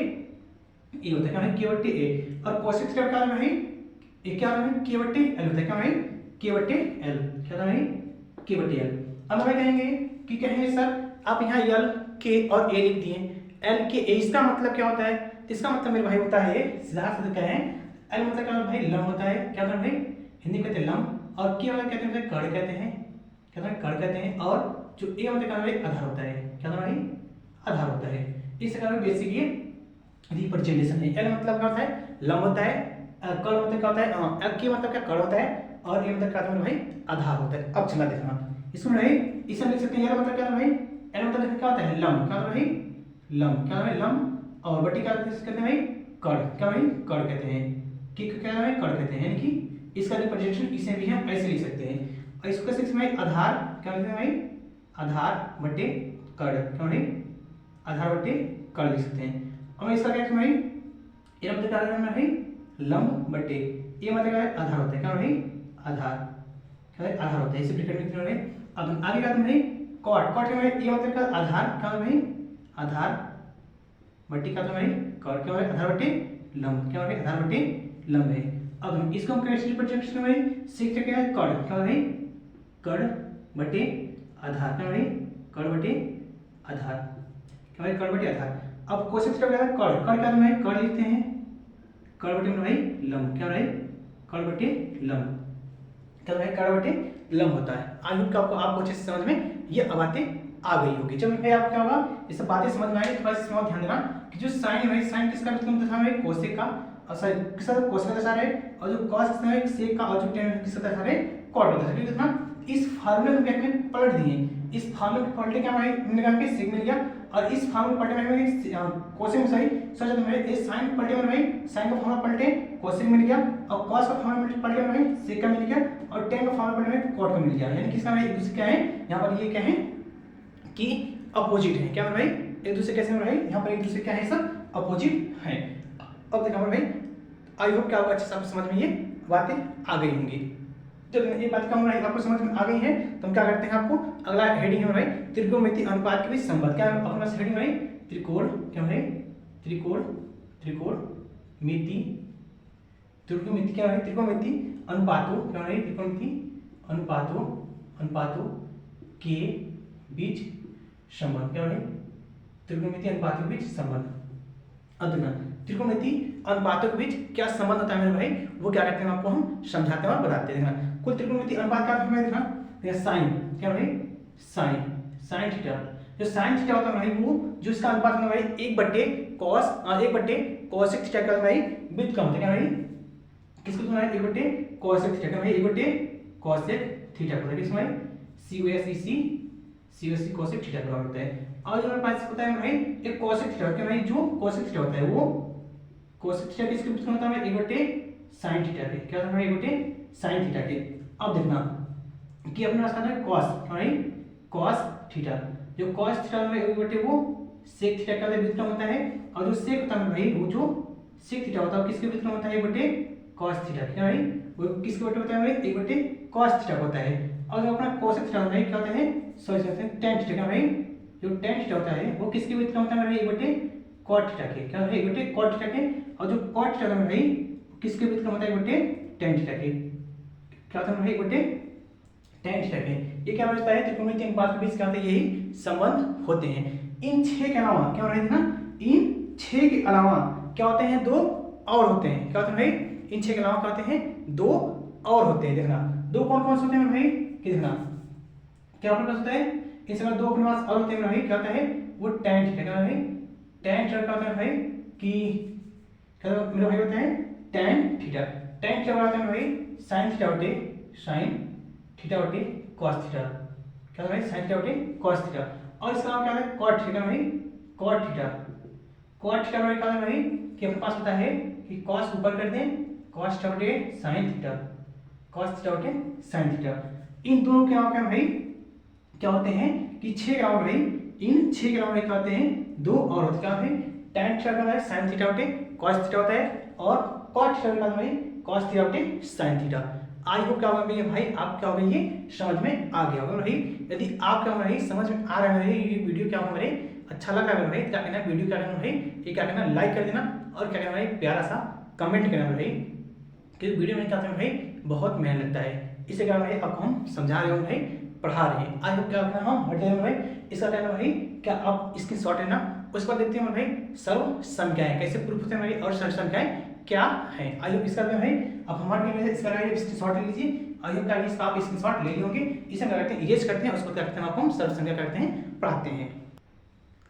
ए होता है, क्या भाई के बटे ए, और कोसेक थीटा क्या है भाई ये क्या है के बटे एल होता है, क्या भाई के बटे एल, क्या होता है भाई के बटे एल। अब हम कहेंगे कि कहेंगे सर आप यहाँ एल के और ए लिख दिए, एल के ए इसका मतलब क्या होता है, इसका मतलब मेरे भाई होता है सीधा सीधा क्या है एल मतलब क्या भाई लंब होता है, क्या होता है भाई हिंदी कहते हैं लंब, और के मतलब कहते हैं कड़ कहते हैं, क्या होता है कड़ कहते हैं, और जो ए मतलब क्या भाई आधार होता है, क्या होता है भाई आधार होता है। इस कारण बेसिक ये रिप्रेजेंटेशन है। एल मतलब क्या होता है लंब होता है, कड़ मतलब क्या होता है एल के मतलब क्या कड़ होता है, और ए मतलब क्या होता है भाई आधार होता है। अब चला देखना इसमें भाई इसे लिख सकते हैं एल मतलब क्या है भाई एल मतलब क्या होता है लंब, क्या होता है भाई लंब, क्या है लंब, और बटी क्या कहते हैं भाई कड़, क्या भाई कड़ कहते हैं, कि क्या है भाई कड़ कहते हैं, यानी कि इसका रिप्रेजेंटेशन इसे भी हम ऐसे लिख सकते हैं। और इसको कैसे लिखते हैं आधार, क्या लिखते हैं भाई आधार बटे कड़, क्या भाई आधार बटे कड़ लिख सकते हैं। और इसका क्या है भाई ये मतलब क्या है भाई लंब बटे ये मतलब क्या है आधार होता है, क्या भाई आधार, क्या है आधार होता है, इसे ब्रैकेट में लिखते हैं। अब आगे क्या भाई कॉट, कॉट में ये मतलब क्या आधार, क्या है भाई आधार बटे क्या भाई कॉट, क्या है आधार बटे लंब, क्या भाई आधार बटे लंब है। अब हम इसको हम कैसे रिप्रेजेंट में भाई सीखते क्या है कड़, क्या भाई कड़ बटे आधार, क्या भाई कड़ बटे आधार, क्या भाई कड़ बटे आधार। अब कोसेक थीटा क्या है कड़, कड़ क्या है कड़ लिखते हैं कड़ बटे भाई लंब, क्या भाई कड़ बटे लंब, क्या भाई कड़ बटे लंब होता है। आई होप आपको अच्छे से समझ में ये बातें आ गई होगी। जब भाई आप क्या होगा ये सब बातें समझ में आएगी तो बस इसमें ध्यान देना कि जो साइन है साइन किसका मतलब दशा है कोसेक का, और सॉरी किसका कोसेक का दशा है, और जो कॉस किसका है सेक का, और जो tan किसका दशा है कॉट का दशा। कितना इस फार्मूले को क्या करें पलट दिए, इस फार्मूले को पलटे क्या भाई निकाल के सेक मिल गया, और इस फार्मूले पलटे में कोसेक में सही सोचा तो मेरे इस साइन पलटे में भाई साइन का फार्मूला पलटे कोसेक मिल गया, और कॉस का फार्मूला पलटे में भाई सेक का मिल गया, और tan का फार्मूला पलटे में कॉट का मिल गया। यानी किसका भाई एक दूसरे क्या है यहाँ पर ये क्या है कि अपोजिट है, क्या भाई एक दूसरे कैसे भाई यहाँ पर एक दूसरे क्या है सब अपोजिट है। अब देखा भाई आई होप कि आपको अच्छे से समझ में ये बातें आ गई होंगी। जब ये बात का आपको समझ में आ गई है तो हम क्या करते हैं आपको अगला हेडिंग है भाई त्रिकोणमिति अनुपात के बीच संबंध, क्या अपने पास हेडिंग भाई त्रिकोण, क्या भाई त्रिकोण त्रिकोणमिति त्रिकोणमिति क्या है, त्रिकोणमिति अनुपातों क्या है, त्रिकोणमिति अनुपातों के बीच संबंध क्या है, त्रिकोणमिति अनुपातों के बीच संबंध। अब देखना त्रिकोणमिति अनुपातों के बीच क्या संबंध होता है मेरे भाई, वो क्या कहते हैं आपको हम समझाते हैं और बताते हैं। देखना कुल त्रिकोणमिति अनुपात का हमें देखना साइन क्या भाई, साइन थीटा। जो साइन थीटा होता है भाई वो जो इसका अनुपात होता है भाई 1/cos थीटा का भाई व्युत्क्रम होता है क्या भाई, किसको तुम 1/cos थीटा का भाई 1/cos थीटा होता है, किसमें COSEC cos थीटा का होता है। और जो हमारे पास होता है भाई एक cos थीटा क्या भाई, जो cos थीटा होता है वो cos थीटा किसके व्युत्क्रम होता है 1/sin थीटा के, क्या होता है 1/sin थीटा के। अब देखना कि अपने पास है cos भाई cos थीटा, जो cos थीटा है वो sec थीटा का व्युत्क्रम होता है, और जो sec होता है भाई वो जो sec थीटा होता है किसके व्युत्क्रम होता है 1/cos थीटा, क्या भाई वो किसके व्युत्क्रम होता है भाई 1/cos थीटा होता है। और जो अपना cos थीटा होता है क्या होता है, सॉरी tan थीटा का भाई, जो tan थीटा होता है वो किसके व्युत्क्रम होता है भाई 1/cot थीटा के, क्या है 1/cot थीटा के। और जो cot थीटा होता है भाई किसके व्युत्क्रम होता है 1/tan थीटा के, क्या होता है भाई 1/tan थीटा के। ये क्या होता है त्रिकोणमिति अनुपात के बीच क्या होता है, यही संबंध होते हैं। इन 6 के अलावा क्या हो रहा है ना, इन 6 के अलावा क्या होते हैं, 2 और होते हैं, क्या होते हैं भाई इन 6 के अलावा क्या होते हैं, 2 और होते हैं। देखना 2 कौन कौन से होते हैं भाई, कि देखना क्या अपने पास होता है, इस समय 2 अपने पास और होते हैं भाई, क्या होता है वो tan थीटा का भाई, tan थीटा का होता है भाई कि क्या मेरा भाई होता है tan थीटा का होता है भाई sin थीटा बटे cos थीटा, क्या होता है sin थीटा बटे cos थीटा। और इसका नाम क्या है cot थीटा भाई, cot थीटा भाई क्या होता है भाई कि अपने पास होता है कि cos ऊपर कर दें, cos थीटा बटे sin थीटा, cos थीटा बटे sin थीटा। इन दोनों के नाम क्या भाई क्या होते हैं कि 6 ग्राम भाई, इन 6 ग्राम में क्या होते हैं 2 और होते क्या है, tan थीटा का है sin थीटा बटे cos थीटा होता है, और cot थीटा का भाई cos थीटा बटे sin थीटा। आई होप क्या होगा भाई आप क्या होगा ये समझ में आ गया होगा भाई। यदि आप क्या होगा समझ में आ रहा है ये वीडियो क्या होगा अच्छा लगा है भाई, क्या करना वीडियो क्या करना भाई, ये क्या करना लाइक कर देना, और क्या करना भाई प्यारा सा कमेंट करना भाई, क्योंकि वीडियो में क्या करना भाई बहुत मेहनत लगता है, इसे क्या भाई आपको हम समझा रहे हो भाई, पढ़ा रहे हैं। आज क्या करना हम हट जाएंगे भाई, इसका कहना भाई क्या आप इसकी शॉर्ट है ना, उसके बाद देखते हैं भाई सर्व संख्याएं कैसे प्रूफ होते हैं भाई, और सर्व संख्याएं क्या है। आइए इसका भाई अब हमारे इसका स्क्रीनशॉट ले लीजिए, आइए क्या इसका आप स्क्रीनशॉट ले लियोगे, इसे क्या करते हैं इरेज करते हैं, उसको क्या करते हैं आपको हम सर्व संख्या करते हैं पढ़ाते हैं।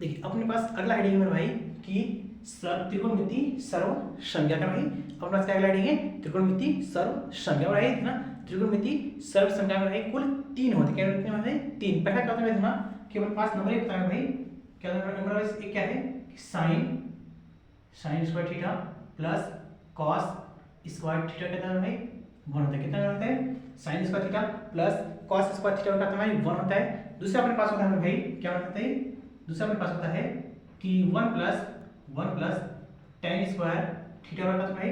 देखिए अपने पास अगला हेडिंग है भाई कि त्रिकोणमिति सर्व संख्या का भाई, अपने पास क्या अगला हेडिंग है त्रिकोणमिति सर्व संख्या भाई ना, त्रिकोणमिति सर्व संख्या में भाई कुल 3 होते हैं, क्या होते हैं भाई 3। पहला क्या होता है ना कि अपने पास नंबर 1 होता है भाई, क्या नंबर एक क्या है sin square theta plus cos square theta कितना है भाई 1 होता है, कितना होता है sin square theta plus cos square theta का भाई 1 होता है। दूसरा अपने पास होता है भाई क्या होता है, दूसरा अपने पास होता है कि 1 प्लस tan स्क्वायर थीटा का भाई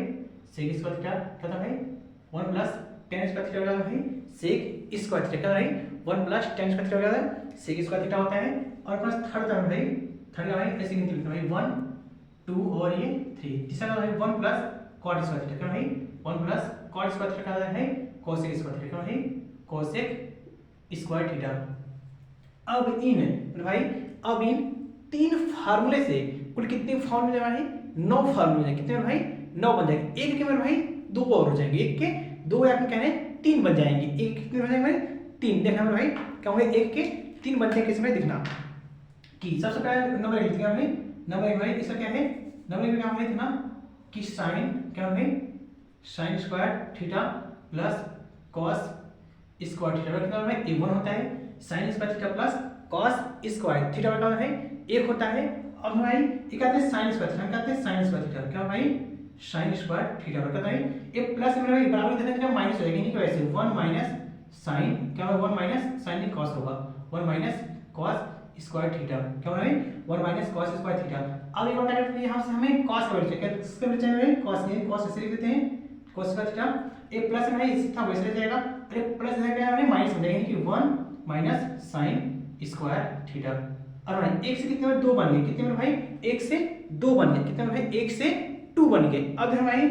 sec स्क्वायर थीटा क्या था भाई 1 प्लस tan स्क्वायर थीटा का भाई sec स्क्वायर थीटा का भाई 1 प्लस tan स्क्वायर थीटा का sec स्क्वायर थीटा होता है। और प्लस थर्ड टर्म भाई, थर्ड का भाई ऐसे गिनती लिखते हैं भाई 1 2 और ये 3। तीसरा का भाई 1 प्लस cot स्क्वायर थीटा का भाई 1 प्लस cot स्क्वायर थीटा का है cosec स्क्वायर थीटा का भाई cosec स्क्वायर थीटा। अब इन 3 फार्मूले से कुल कितने फार्मूले भाई 9 फार्मूले कितने भाई 9 बन जाएंगे। एक के मेरे भाई 2 और हो जाएंगे, एक के 2 या फिर कहने 3 बन जाएंगे, एक कितने बन जाएंगे भाई 3। देखना भाई क्या होगा एक के 3 बनते हैं, किसमें दिखना कि सबसे पहले नंबर 1 लिखते हैं भाई, नंबर 1 भाई इसका क्या है, नंबर 1 क्या है देखना कि sin क्या है sin square theta plus cos square theta कितना है 1 होता है, sin square theta plus cos square theta का है 1 होता है। और भाई ये कहते हैं sin स्क्वायर थीटा, कहते हैं sin स्क्वायर थीटा क्या भाई sin स्क्वायर थीटा कहता है ये प्लस में भाई बराबर देना क्या माइनस हो जाएगा, नहीं वैसे 1 माइनस sin क्या होगा 1 माइनस sin cos होगा 1 माइनस cos स्क्वायर थीटा क्या होगा 1 माइनस cos स्क्वायर थीटा। अब एक बार क्या करते हैं यहाँ से हमें cos का वैल्यू चाहिए, किसका वैल्यू चाहिए cos ऐसे लिख देते हैं cos स्क्वायर थीटा, एक प्लस में इस था वैसे जाएगा, अरे प्लस जाएगा हमें माइनस हो जाएगा कि 1 माइनस sin स्क्वायर थीटा। और भाई 1 से कितने में 2 बन गए, कितने में भाई 1 से 2 बन गए, कितने में भाई 1 से बन गए। अब है भाई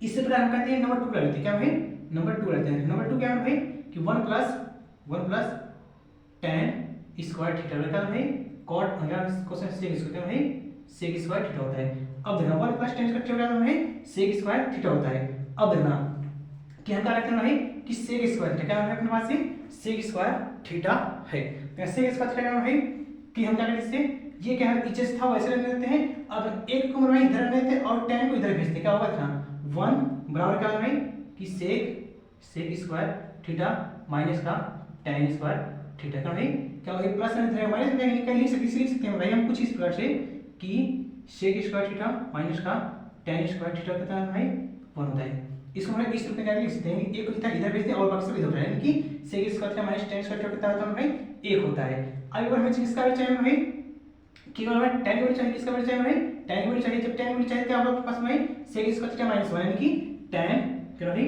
इससे प्रकार हम कहते हैं नंबर 2 लेते हैं, क्या भाई नंबर 2 लेते हैं। नंबर 2 क्या है भाई कि 1 प्लस tan स्क्वायर थीटा होता है भाई cot क्वेश्चन sec स्क्वायर क्या भाई sec स्क्वायर थीटा होता है। अब देखना 1 प्लस tan स्क्वायर थीटा होता है sec स्क्वायर थीटा होता है। अब देखना कि हम क्या रखते हैं भाई कि sec स्क्वायर थीटा क्या है अपने पास से sec स्क्वायर थीटा है। तो sec स्क्वायर थीटा क्या है भाई कि हम क्या करते हैं इससे ये क्या है इचेस था वैसे रख देते हैं। अब एक को भाई इधर रख देते हैं और tan को इधर भेजते हैं, क्या होगा देखना 1 बराबर क्या है भाई कि sec स्क्वायर थीटा माइनस का tan स्क्वायर थीटा का भाई क्या होगा प्लस में रहेगा माइनस में क्या लिख सकते हैं भाई हम कुछ इस प्रकार से कि sec स्क्वायर थीटा माइनस का tan स्क्वायर थीटा कितना है भाई 1 होता है। इसको हम इस रूप में क्या लिख सकते हैं एक को इधर भेज दें और बाकी सब इधर होता है, यानी कि sec square theta minus tan square theta कितना होता है भाई 1 होता है। अब हमें किसका वैल्यू चाहिए भाई कि हमें tan वैल्यू चाहिए, किसका वैल्यू चाहिए भाई tan वैल्यू चाहिए। जब tan वैल्यू चाहिए क्या होगा आपके पास में sec स्क्वायर थीटा माइनस 1 यानी कि tan क्या भाई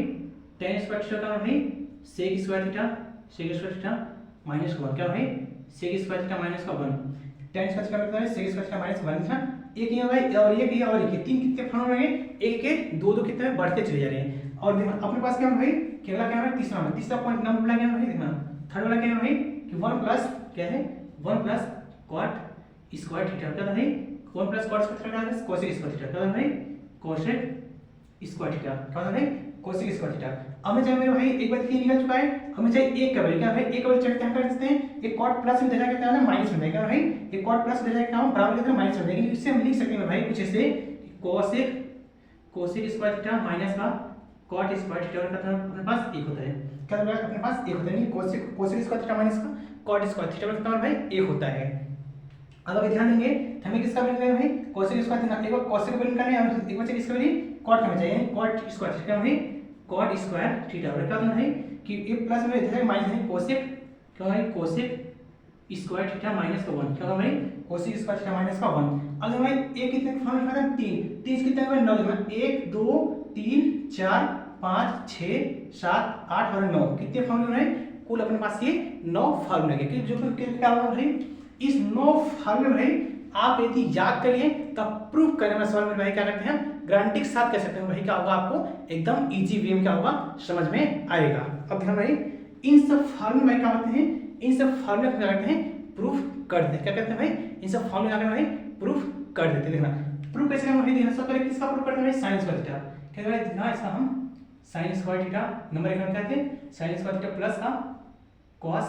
tan स्क्वायर थीटा का भाई sec स्क्वायर थीटा माइनस 1 क्या भाई sec स्क्वायर थीटा माइनस का 1 tan स्क्वायर थीटा कितना है sec स्क्वायर थीटा माइनस 1 था। एक ये भाई और एक ये और एक तीन कितने फॉर्म रहेंगे एक के दो दो कितने बढ़ते चले जा रहे हैं। और देखना अपने पास क्या है भाई केवल क्या है तीसरा पॉइंट नंबर वाला क्या है भाई देखना थर्ड वाला क्या है भाई कि 1 प्लस क्या है 1 प्लस cot स्क्वायर थीटा क्या है 1 प्लस cot स्क्वायर थीटा है cosec स्क्वायर थीटा क्या है भाई cosec स्क्वायर थीटा क्या है भाई cosec स्क्वायर थीटा। हमें चाहिए मेरे भाई एक बार ये निकल चुका है, हमें चाहिए एक का वैल्यू क्या है एक का वैल्यू चाहिए क्या कर सकते हैं एक cot प्लस में जाएगा क्या है माइनस में जाएगा भाई एक cot प्लस में जाएगा क्या बराबर कितना माइनस में जाएगा। इससे हम लिख सकते हैं भाई कुछ ऐसे cosec स्क्वायर थीटा माइनस का cot स्क्वायर थीटा का अपने पास 1 होता है क्या होता है अपने पास 1 होता है cosec स्क्वायर थीटा माइनस का cot स्क्वायर थीटा का कितना भाई 1 होता है। अब अगर ध्यान देंगे तो हमें किसका वैल्यू है भाई cosec स्क्वायर थीटा एक बार cosec वैल्यू करना है एक बार इसका वैल्यू cot का चाहिए cot स्क्वायर थीटा भाई cot स्क्वायर थीटा और क्या होता है कि ये प्लस में इधर माइनस है cosec क्या है cosec स्क्वायर थीटा माइनस का 1 क्या होगा भाई cosec स्क्वायर थीटा माइनस का 1। अब भाई एक कितने फॉर्म में है 3 कितने है 9 देखना 1 2 3 4 5 6 7 8 और 9 कितने फॉर्मूले हैं कुल अपने पास ये 9 फॉर्मूले हैं कि जो क्या होगा भाई इस 9 फॉर्मूले भाई आप यदि याद करिए तब प्रूफ करने में सवाल में भाई क्या करते हैं गारंटी के साथ कह सकते हैं भाई क्या होगा आपको एकदम इजी वे में क्या होगा समझ में आएगा। अब ध्यान भाई इन सब फॉर्मूले भाई क्या होते हैं इन सब फॉर्मूले क्या करते हैं प्रूफ कर देते हैं क्या करते हैं भाई इन सब फॉर्मूले क्या भाई प्रूफ कर देते हैं। देखना प्रूफ कैसे हम भाई देखना सब पहले किसका प्रूफ करते हैं भाई साइन स्क्वायर थीटा क्या भाई देखना इसका हम साइन स्क्वायर थीटा नंबर 1 क्या कहते हैं साइन स्क्वायर थीटा प्लस का cos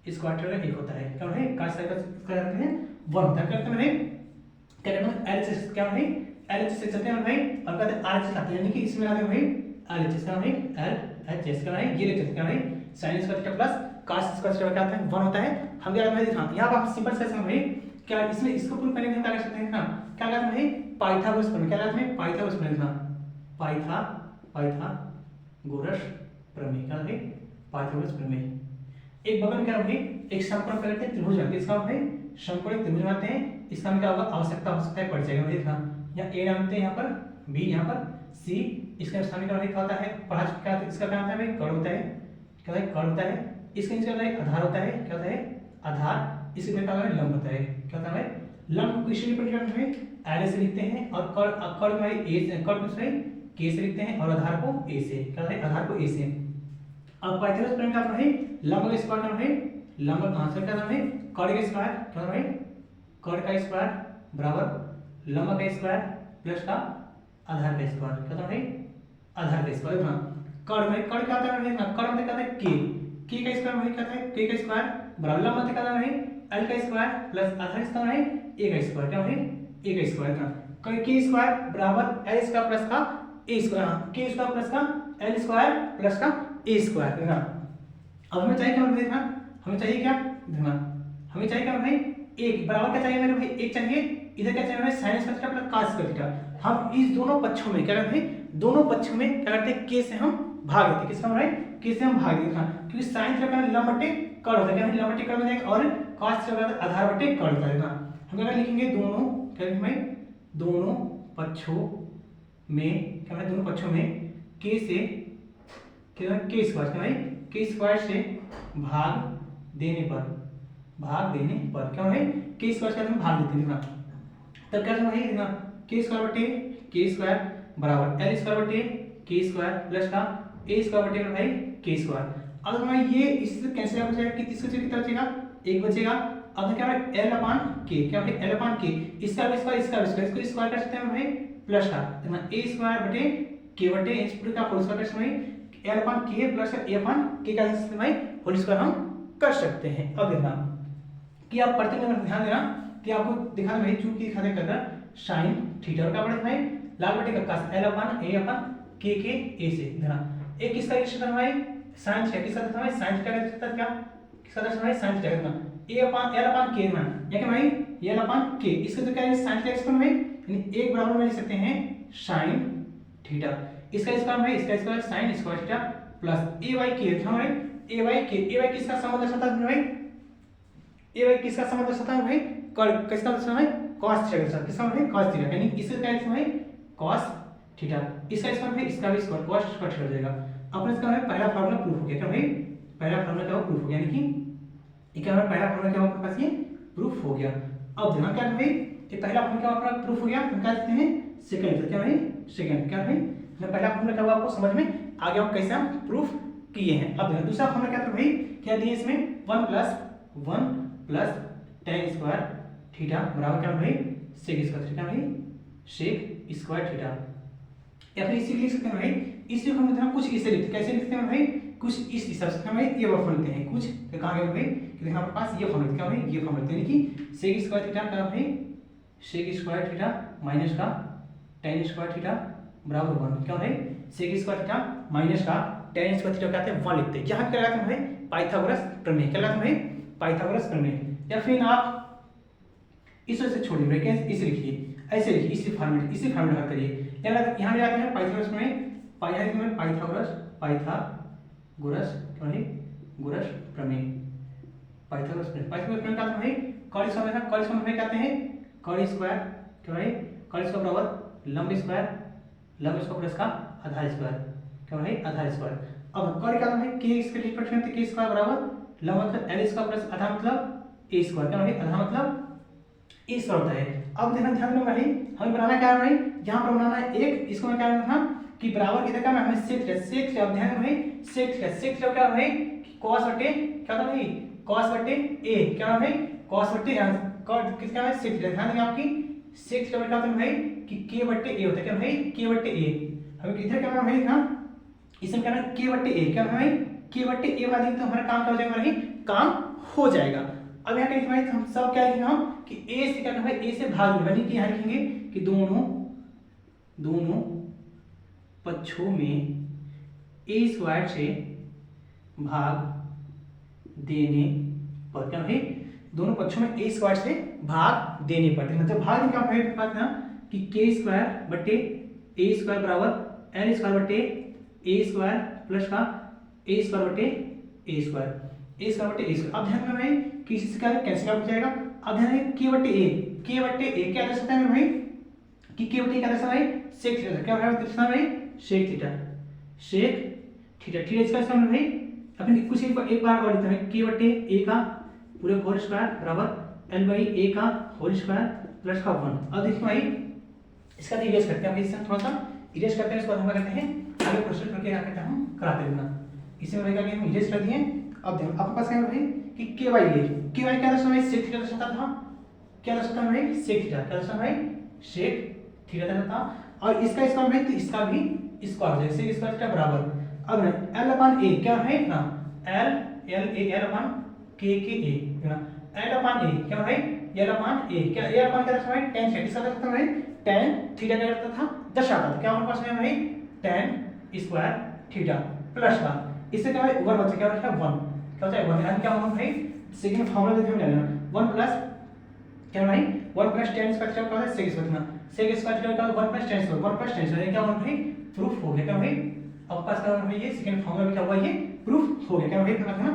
स्क्वायर थीटा 1 होता है क्या भाई cos स्क्वायर करते हैं 1 होता है करते हैं भाई क्या करते हैं एलएचएस क्या भाई एलएचएस से चलते हैं भाई और कहते हैं आरएचएस आते हैं यानी कि इसमें आते हैं भाई एलएचएस का भाई एलएचएस का भाई ये लिख सकते हैं भाई sin square theta plus cos square theta क्या आता है 1 होता है। हम क्या भाई दिखाते हैं यहां पर आप सिंपल से भाई क्या इसमें इसको प्रूव करने के लिए क्या कर सकते हैं ना क्या करते हैं भाई पाइथागोरस प्रमेय क्या करते हैं पाइथागोरस प्रमेय ना पाइथागोरस प्रमेय क्या है पाइथागोरस प्रमेय। एक बगल में क्या भाई एक समकोण करके त्रिभुज बनाते हैं इसका भाई समकोण त्रिभुज बनाते हैं इसका में क्या होगा आवश्यकता पड़ जाएगा भाई देखना यहाँ ए नामते हैं यहाँ पर बी यहाँ पर सी इसका स्थान क्या होता है पढ़ा क्या इसका क्या होता है भाई कर्ण होता है क्या होता है कर्ण होता है इसके नीचे होता है आधार होता है क्या होता है आधार इसके नीचे क्या होता है लंब होता है क्या होता है लंब को किससे रिप्रेजेंट करते हैं एल से लिखते हैं और कर्ण भाई ए से कर्ण को के से लिखते हैं और आधार को ए से क्या होता है आधार को ए से। अब पाइथागोरस प्रमेय का है लंब का स्क्वायर नाम है लंब आंसर का नाम है कर्ण का स्क्वायर क्या है कर्ण का स्क्वायर बराबर लंब का स्क्वायर प्लस का आधार का स्क्वायर क्या है आधार का स्क्वायर ना कर्ण में कर्ण क्या होता है कर्ण में क्या होता है के का स्क्वायर वही क्या होता है के का स्क्वायर बराबर लंब में क्या होता है एल का स्क्वायर प्लस आधार का है ए का स्क्वायर क्या है ए का स्क्वायर का के स्क्वायर बराबर एल स्क्वायर प्लस का ए स्क्वायर के स्क्वायर प्लस का एल स्क्वायर प्लस का ए स्क्वायर देखना। अब हमें चाहिए क्या देखना हमें चाहिए क्या देखना हमें चाहिए क्या भाई एक बराबर क्या चाहिए मेरे भाई एक चाहिए इधर क्या चाहिए भाई sin square theta plus cos square theta. हम इस दोनों पक्षों में क्या करते हैं दोनों पक्षों में क्या करते हैं के से हम भाग देते हैं किसका भाई के से हम भाग देते हैं क्योंकि sin थीटा का लंब बटे कर्ण होता है क्या लंब बटे कर्ण होता है और cos थीटा का आधार बटे कर्ण होता है ना। हम क्या लिखेंगे दोनों क्या लिखेंगे भाई दोनों पक्षों में क्या है दोनों पक्षों में के से क्या के स्क्वायर क्या भाई के स्क्वायर से भाग देने पर क्या है के स्क्वायर से हम भाग देते हैं ना तब क्या भाई ना के स्क्वायर बटे के स्क्वायर बराबर एल स्क्वायर बटे के स्क्वायर प्लस का ए स्क्वायर बटे भाई के स्क्वायर। अब हमारा ये इससे कैंसिल हो जाएगा कि इससे कितना बचेगा, एक बचेगा। अब क्या है एल अपान के, क्या है एल अपान के, इसका स्क्वायर इसको स्क्वायर कर सकते हैं भाई प्लस का ए स्क्वायर बटे के बटे इस पूरे का होल स्क्वायर कर सकते हैं एल अपान के प्लस ए अपान के का सकते हैं भाई होल स्क्वायर हम कर सकते हैं। अब देखना कि आप पढ़ते में ध्यान देना कि आपको दिखा भाई चूंकि दिखा दे कर साइन थीटा का पढ़ते भाई लाल बटे का एल अपान ए अपान के ए से देना एक किसका रिलेशन भाई साइन थीटा किसका था भाई साइन थीटा का सकता क्या किसका दर्शन भाई साइन थीटा का ए अपान एल अपान के मान या कि भाई एल अपान के इसका तो क्या है साइन थीटा इसका भाई यानी एक बराबर में लिख सकते हैं साइन थीटा इसका स्क्वायर भाई इसका square sine square theta plus A by के हमारे ए बाई किसका संबंध दर्शाता है भाई ए बाई किसका संबंध दर्शाता है भाई किसका दर्शाता है cos थीटा के साथ किसका भाई cos थीटा यानी इसका क्या लिखना है cos थीटा इसका स्क्वायर भाई इसका भी स्क्वायर cos स्क्वायर थीटा हो जाएगा। अपने इसका हमें पहला फार्मूला प्रूफ हो गया क्या भाई पहला फार्मूला क्या प्रूफ हो गया यानी कि ये क्या हमारा पहला फार्मूला क्या हमारे पास ये प्रूफ हो गया। अब देखना क्या भाई ये पहला फार्मूला क्या हमारा प्रूफ हो गया हम क्या लिखते हैं सेकंड क्या भाई सेकंड क्या भाई पहला फार्मूला क्या हुआ आपको समझ में आगे हम कैसे हम प्रूफ किए हैं। अब देखो दूसरा फार्मूला क्या था भाई क्या दिए इसमें 1 प्लस tan स्क्वायर थीटा बराबर क्या भाई sec स्क्वायर थीटा भाई sec स्क्वायर थीटा या फिर इसी लिख सकते हैं भाई इसी फॉर्मूले में कुछ इसे लिखते कैसे लिखते हैं भाई कुछ इस हिसाब से भाई ये फॉर्मूला लिखते हैं कुछ तो कहां गए भाई कि देखो आपके पास ये फॉर्मूला क्या भाई ये फॉर्मूला यानी कि sec स्क्वायर थीटा का भाई sec स्क्वायर थीटा माइनस का tan स्क्वायर थीटा बराबर 1 क्या भाई sec स्क्वायर थीटा माइनस का tan स्क्वायर थीटा क्या कहते हैं 1 लिखते हैं यहां क्या लगाते हैं भाई पाइथागोरस प्रमेय क्या लगाते हैं भाई पाइथागोरस प्रमेय या फिर आप इस वजह से छोड़िए कैसे इसे लिखिए ऐसे लिखिए इसी फॉर्मूले हल करिए यहां ले आते हैं पाइथागोरस प्रमेय पाइथागोरस प्रमेय पाइथागोरस प्रमेय का भाई कॉड स्क्वायर कहते हैं कॉड स्क्वायर क्या भाई कॉड स्क्वायर बराबर लंब स्क्वायर प्लस का आधा स्क्वायर क्या भाई आधा स्क्वायर। अब कॉड क्या है के इसके रिस्पेक्ट में के स्क्वायर बराबर लंब मतलब एल स्क्वायर प्लस आधा मतलब ए स्क्वायर क्या भाई आधा मतलब ए स्क्वायर होता है। अब देखना ध्यान में भाई हमें बनाना क्या है भाई यहां पर बनाना है एक इसको मैं क्या करना था कि बराबर कितना का हमें sec अब ध्यान में भाई sec क्या भाई cos बटे क्या था भाई cos बटे a क्या भाई cos बटे cos किसका है sec ध्यान देंगे आपकी sec क्या होता है भाई कि k बटे a होता है क्या भाई k बटे a हमें इधर क्या भाई ना इसमें क्या है k बटे a क्या भाई k बटे a वाला तो हमारा काम क्या हो जाएगा भाई काम हो जाएगा। अब यहाँ कहीं भाई हम सब क्या लिखेंगे हम कि a से क्या भाई a से भाग यानी कि यहाँ लिखेंगे कि दोनों पक्षों में a स्क्वायर से भाग देने पर क्या भाई दोनों पक्षों में a स्क्वायर से भाग देने पर मतलब भाग क्या भाई बात ना कि k स्क्वायर बटे a स्क्वायर बराबर l स्क्वायर बटे a स्क्वायर प्लस का a स्क्वायर बटे a स्क्वायर अब ध्यान में भाई किसी से क्या कैंसिल आउट हो जाएगा। अब ध्यान में k बटे a क्या दर्शाता है भाई कि k बटे क्या दर्शाता है भाई sec थीटा क्या दर्शाता है भाई sec थीटा इसका सम भाई अपने कुछ एक बार और लिखते हैं k बटे a का पूरे होल स्क्वायर बराबर l बाई a का होल स्क्वायर प्लस का 1। अब देखिए भाई इसका इरेज करते हैं इससे थोड़ा सा इरेज करते हैं इसके बाद हम क्या करते हैं आगे प्रोसेस करके क्या करते हैं हम कराते रहना इसमें भाई क्या हम इरेज कर दिए। अब देखो आपके पास क्या है भाई कि ky क्या दर्शाता है sec थीटा दर्शाता था क्या दर्शाता है भाई sec थीटा क्या दर्शाता है sec थीटा दर्शाता और इसका स्क्वायर भाई तो इसका भी स्क्वायर हो जाएगा sec स्क्वायर थीटा बराबर अब ना l अपान a क्या है ना l अपान k a ना l अपान a क्या भाई l अपान a क्या a अपान क्या दर्शाता है tan थीटा इसका दर्शाता है भाई tan थीटा क्या करता था दर्शाता था क्या हमारे पास है भाई tan स्क्वायर थीटा प्लस का इससे क्या है ऊपर बचा क्या बचा 1 क्या होता है 1 यानी क्या होगा भाई सेकंड फार्मूला देखिए हम ले लेना 1 प्लस क्या भाई 1 प्लस tan स्क्वायर क्या होता है sec स्क्वायर ना sec स्क्वायर क्या होता है 1 plus tan square 1 plus tan square क्या होगा भाई प्रूफ हो गया क्या भाई। अब पास क्या होगा ये सेकंड फार्मूला में क्या हुआ ये प्रूफ हो गया क्या भाई अपने ना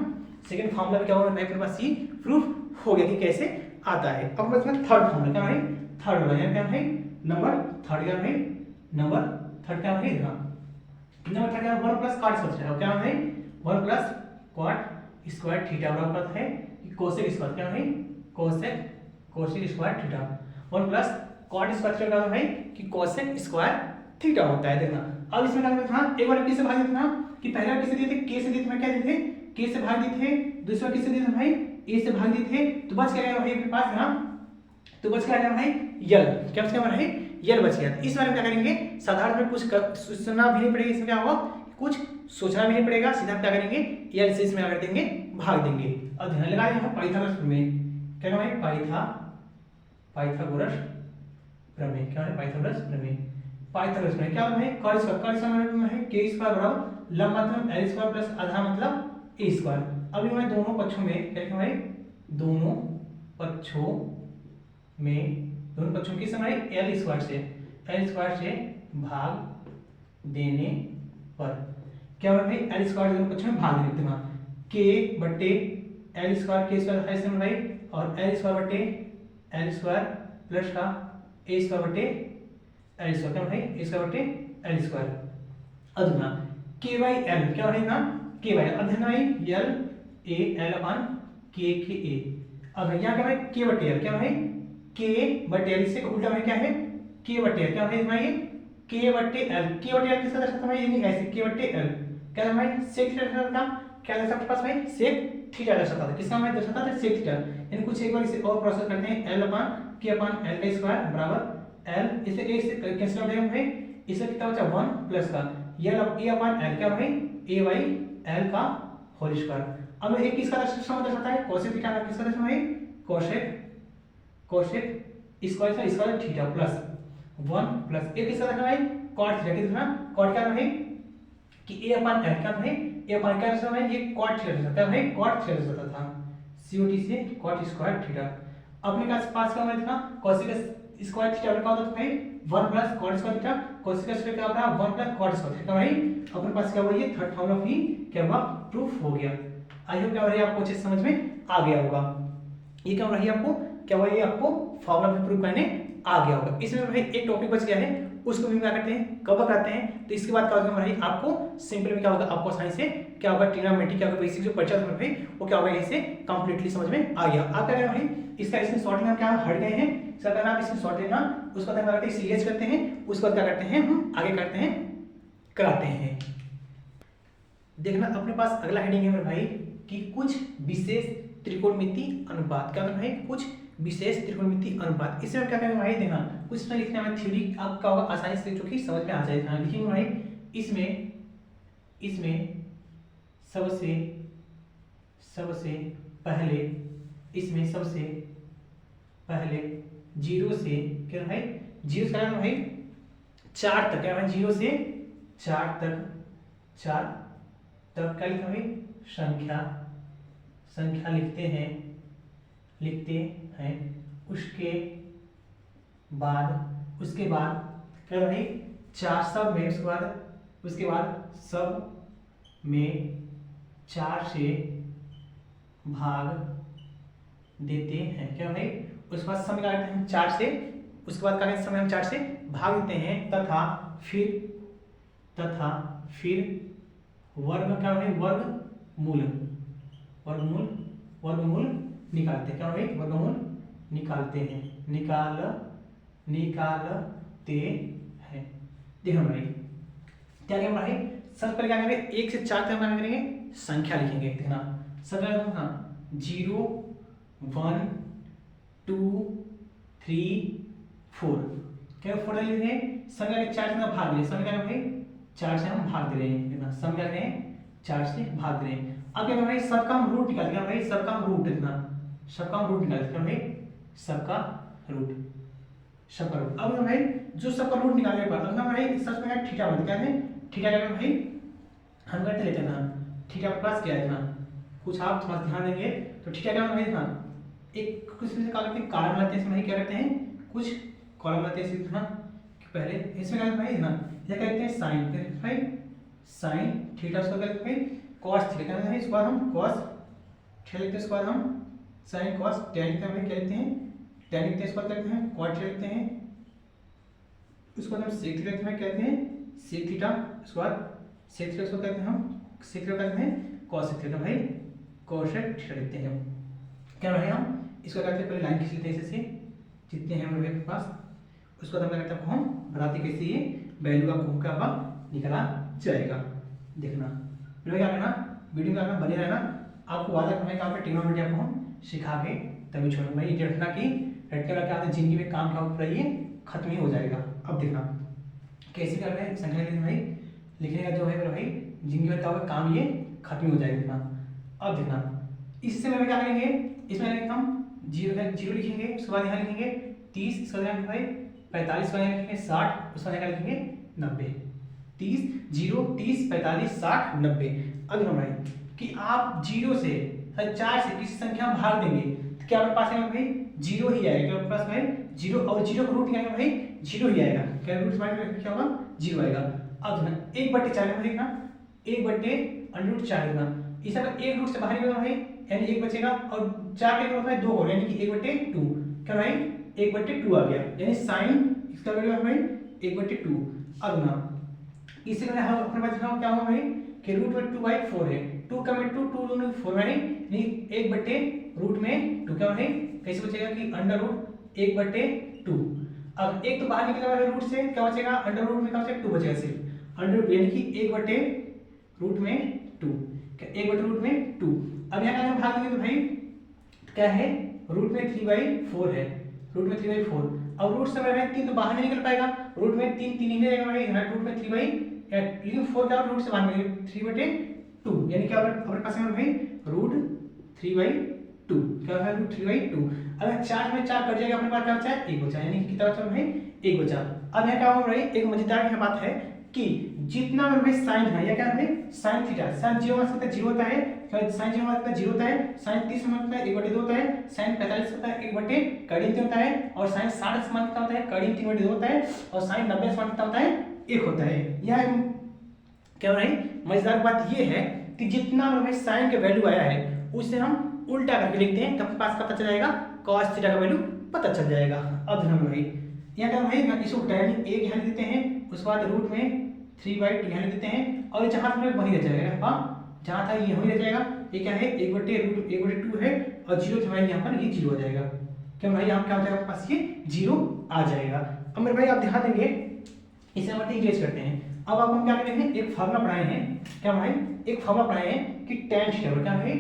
सेकंड फार्मूला में क्या होगा भाई अपने पास ये प्रूफ हो गया कि कैसे आता है। अब बस में थर्ड फार्मूला क्या भाई थर्ड वाला यानी क्या भाई नंबर थर्ड क्या भाई नंबर थर्ड क्या भाई देखा नंबर थर्ड क्या 1 प्लस cot स्क्वायर क्या भाई 1 प्लस cot स्क्वायर थीटा बराबर होता है कि कोसेक स्क्वायर क्या है cosec square theta 1 plus cot square theta का भाई कि कोसेक स्क्वायर थीटा होता है। देखना अब इसमें क्या करना था, एक बार किससे भाग देते था कि पहला किससे दिए थे, के से दिए थे, मैं क्या दिए थे, के से भाग दिए थे, दूसरा किससे दिए थे भाई, ए से भाग दिए थे, तो बच क्या गया भाई अपने पास ना, तो बच क्या गया भाई यल, क्या बच गया हमारा है यल बच गया। इस बारे में क्या करेंगे, साधारण में कुछ सोचना भी नहीं पड़ेगा, इसमें क्या होगा कुछ सोचना भी नहीं पड़ेगा, सीधा क्या करेंगे यल से इसमें क्या कर देंगे भाग देंगे। अब ध्यान लगा देंगे पाइथागोरस प्रमेय, क्या भाई पाइथागोरस प्रमेय, क्या है पाइथागोरस प्रमेय, पाइथागोरस प्रमेय क्या है कर स्क्वायर में है के स्क्वायर बराबर लंब मतलब एल स्क्वायर प्लस आधा मतलब ए स्क्वायर। अब ये हमारे दोनों पक्षों में क्या लिखा है, दोनों पक्षों किस हमारे एल स्क्वायर से भाग देने पर क्या होगा भाई, एल स्क्वायर दोनों पक्षों में भाग देते हैं, के बट्टे एल स्क्वायर के स्क्वायर है इसमें भाई, और एल स्क्वायर बट्टे एल स्क्वायर प्लस का ए स्क्वायर बट्टे एल स्क्वायर, क्या भाई ए स्क्वायर बट्टे एल स्क्वायर। अब देखना के बाई एल क्या है ना, के बाई अब देखना भाई एल ए एल अपन के ए, अब यहाँ क्या है के बट्टे एल, क्या है के बट्टे एल, इससे उल्टा में क्या है के बट्टे एल, क्या है भाई के बट्टे एल, के बट्टे एल किसका दर्शाता है भाई, यानी ऐसे के बट्टे एल क्या है भाई सेक थीटा का, क्या दर्शाता है पास भाई सेक थीटा दर्शाता है, किसका मैं दर्शाता है सेक थीटा। यानी कुछ एक बार इसे और प्रोसेस करते हैं, एल अपन के अपन एल का स्क्वायर बराबर एल, इसे ए से कैंसिल हो जाएगा भाई, इसे कितना बचा 1 प्लस का एल ए अपन एल क्या भाई ए बाई एल का होल स्क्वायर। अब एक किसका दर्शाता है कोसेक थीटा का, किसका दर्शाता है cosec square theta plus 1 plus एक किसका दर्शाता है कॉट थीटा, कितना कॉट क्या है कि ए अपन एल क्या है ए अपन क्या दर्शाता है, ये कॉट थीटा दर्शाता है भाई, कॉट थीटा दर्शाता था सीओटी से कॉट स्क्वायर थीटा। अपने पास क्या होगा देखना कोसेक स्क्वायर थीटा का होता है भाई 1 plus cot square theta, cosec square क्या होता है 1 प्लस कॉट स्क्वायर थीटा भाई। अपने पास क्या हुआ ये थर्ड फॉर्मूला भी क्या हुआ प्रूफ हो गया। आई होप क्या हो रही है आपको अच्छे समझ में आ गया होगा, ये क्या हो रही है आपको क्या हुआ, ये आपको फॉर्मूला भी प्रूफ करने आ गया होगा। इसमें भाई एक टॉपिक बच गया है, उसको भी क्या करते हैं कवर करते हैं। तो इसके बाद क्या होगा भाई आपको सिंपल में क्या होगा, आपको आसानी से क्या होगा ट्रिग्नोमेट्री क्या होगा बेसिक जो परिचय था भाई वो क्या होगा इसे कंप्लीटली समझ में आ गया। आप क्या करें भाई इसका इसमें शॉर्ट में क्या हट गए हैं, इसका करना आप इसमें शॉर्ट लेना, उसको क्या करते हैं सीरीज करते हैं, उसके बाद क्या करते हैं हम आगे करते हैं कराते हैं। देखना अपने पास अगला हेडिंग है मेरे भाई कि कुछ विशेष त्रिकोणमिति अनुपात, क्या है कुछ विशेष त्रिकोणमिति अनुपात। इसमें क्या करेंगे भाई देखना कुछ इसमें लिखना है थ्योरी आपका होगा आसानी से जो कि समझ में आ जाएगा। लिखिए भाई इसमें सबसे पहले जीरो से क्या भाई जीरो से भाई 4 तक क्या भाई 0 से 4 तक क्या लिखा भाई संख्या लिखते हैं। उसके बाद क्या भाई 4 सब में उसके बाद सब में 4 से भाग देते हैं, क्या भाई उसके बाद समय क्या करते हैं 4 से, उसके बाद क्या समय हम 4 से भाग देते हैं तथा फिर वर्ग क्या भाई वर्गमूल निकालते हैं, क्या भाई वर्गमूल निकालते हैं। देखो भाई क्या करेंगे भाई सबसे पहले क्या करेंगे 1 से 4 तक क्या करेंगे संख्या लिखेंगे। देखना सबसे पहले हाँ 0 1 2 3 4 क्या 4 लिखे संख्या के 4 से भाग दे, संख्या क्या भाई 4 से हम भाग दे रहे हैं। देखना संख्या क्या है 4 से भाग दे रहे हैं। अब क्या भाई सबका हम रूट निकालते हैं भाई, सबका हम रूट देखना सबका रूट निकालते हैं भाई, सबका रूट। अब भाई जो सबका रूट निकालने के बाद अगर भाई सबसे पहले थीटा बनता है, थीटा क्या भाई हम करते लेते हैं ना थीटा के पास क्या है ना कुछ आप थोड़ा ध्यान देंगे तो थीटा क्या भाई ना एक कुछ से क्या करते हैं कॉलम लेते हैं, इसमें क्या करते हैं कुछ कॉलम लेते हैं सीधा पहले इसमें क्या भाई ना ये कहते हैं साइन भाई साइन थीटा उसको कहते हैं भाई कॉस थीटा कहते हैं, इसके बाद हम कॉस थीटा लिखते हैं, इसके बाद हम साइन कॉस tan लिखते हैं भाई क्या लिखते हैं tan लिखते हैं, इसके बाद लिखते हैं कॉट थीटा लिखते हैं, उसके बाद हम सेक थीटा लिखते हैं कहते हैं सेक थीटा, उसके बाद सेक थीटा उसको कहते हैं हम सेक थीटा कहते हैं कॉस थीटा भाई कोसेक थीटा लिखते हैं। क्या भाई हम इसको कहते हैं पहले लाइन खींच लेते हैं इससे जितने हैं मेरे पास उसको हम क्या करते हैं, हम बताते कैसे ये वैल्यू आपको क्या होगा निकला जाएगा। देखना फिर क्या करना, वीडियो में आपका बने रहना, आपको वादा करना है कि आपका ट्रिग्नोमेट्री आपको हम सिखा के तभी छोड़ेंगे भाई। ये रटना कि रटने वाला क्या होता है जिंदगी में काम क्या होता है, ये खत्म ही हो जाएगा। अब देखना कैसे कर रहे हैं संख्या लिखने भाई, लिखने का जो है मेरा भाई जिंदगी में क्या होगा काम ये खत्म ही हो जाएगा। देखना अब देखना इससे में क्या करेंगे, इसमें हम जीरो लिखेंगे, उसके बाद यहाँ लिखेंगे 30, उसके बाद भाई 45, उसके बाद लिखेंगे 60, उसके बाद लिखेंगे 90। 30 0 30 45 60 90। अब देखो भाई कि आप जीरो से 4 से किसी संख्या में भाग देंगे तो क्या आपके पास है भाई जीरो ही आएगा। आपके पास भाई जीरो, और जीरो का रूट क्या है भाई जीरो ही आएगा। क्या रूट क्या होगा जीरो आएगा। अब देखना 1/4 में देखना 1/√4 देखना, इस तरह एक रूट से बाहर निकलना भाई यानी 1 बचेगा, और 4 के रूट में 2 हो यानी कि 1/2 क्या भाई 1/2 आ गया, यानी साइन इसका वैल्यू है भाई 1/2। अब ना इससे हम अपने पास क्या होगा भाई कि रूट में 2/4 है, 2 का में 2 2 दोनों 4 यानी 1/√2 क्या है कैसे बचेगा कि √1/2। अब एक तो बाहर निकला है रूट से, क्या बचेगा अंडर रूट में क्या बचेगा 2 बचेगा सिर्फ, अंडर यानी कि 1/√2 क्या 1/√2। अब यहाँ का भाग देंगे तो भाई क्या है रूट में 3/4 है, रूट में 3/4। अब रूट से मेरा 3 तो बाहर नहीं निकल पाएगा, रूट में 3 3 ही रहेगा भाई, रूट में 3 4 क्या रूट से बाहर निकलेगा 3/2 यानी क्या हमारे पास है भाई √3/2 क्या है √3/2। अगर 4 में 4 कट जाएगा अपने पास क्या बचा है 1 बचा, यानी कि कितना बचा भाई 1 बचा। अब यहाँ क्या होगा भाई एक मजेदार यह बात है कि जितना मेरे भाई साइन है या क्या है साइन थीटा, साइन 0 मान सकता 0 होता है, साइन 0 मान सकता 0 होता है, साइन 30 मान सकता 1/2 होता है, साइन 45 होता है 1/3 होता है, और साइन 60 मान सकता होता है 3/2 होता है, और साइन 90 मान सकता होता है 1 होता है। यह क्या भाई मजेदार बात यह है कि जितना मेरे भाई साइन का वैल्यू आया है उसे हम उल्टा करके लिखते हैं, तब पास का पता चल जाएगा cos थीटा का वैल्यू पता चल जाएगा। अब हम भाई यहाँ क्या भाई इसको tan 1 यहाँ लिख देते हैं, उसके बाद रूट में 3/2 यहाँ लिख देते हैं, और जहाँ हमें वही रह जाएगा, हाँ जहाँ था ये वही रह जाएगा। ये क्या है 1/√1/2 है, और जीरो था भाई यहाँ पर ये जीरो आ जाएगा। क्या भाई यहाँ क्या हो जाएगा पास ये जीरो आ जाएगा। अब मेरे भाई आप ध्यान देंगे इसे हम इरेज करते हैं। अब आप हम क्या करेंगे एक फार्मूला पढ़ाए हैं, क्या भाई एक फार्मूला पढ़ाए हैं कि tan थीटा क्या भाई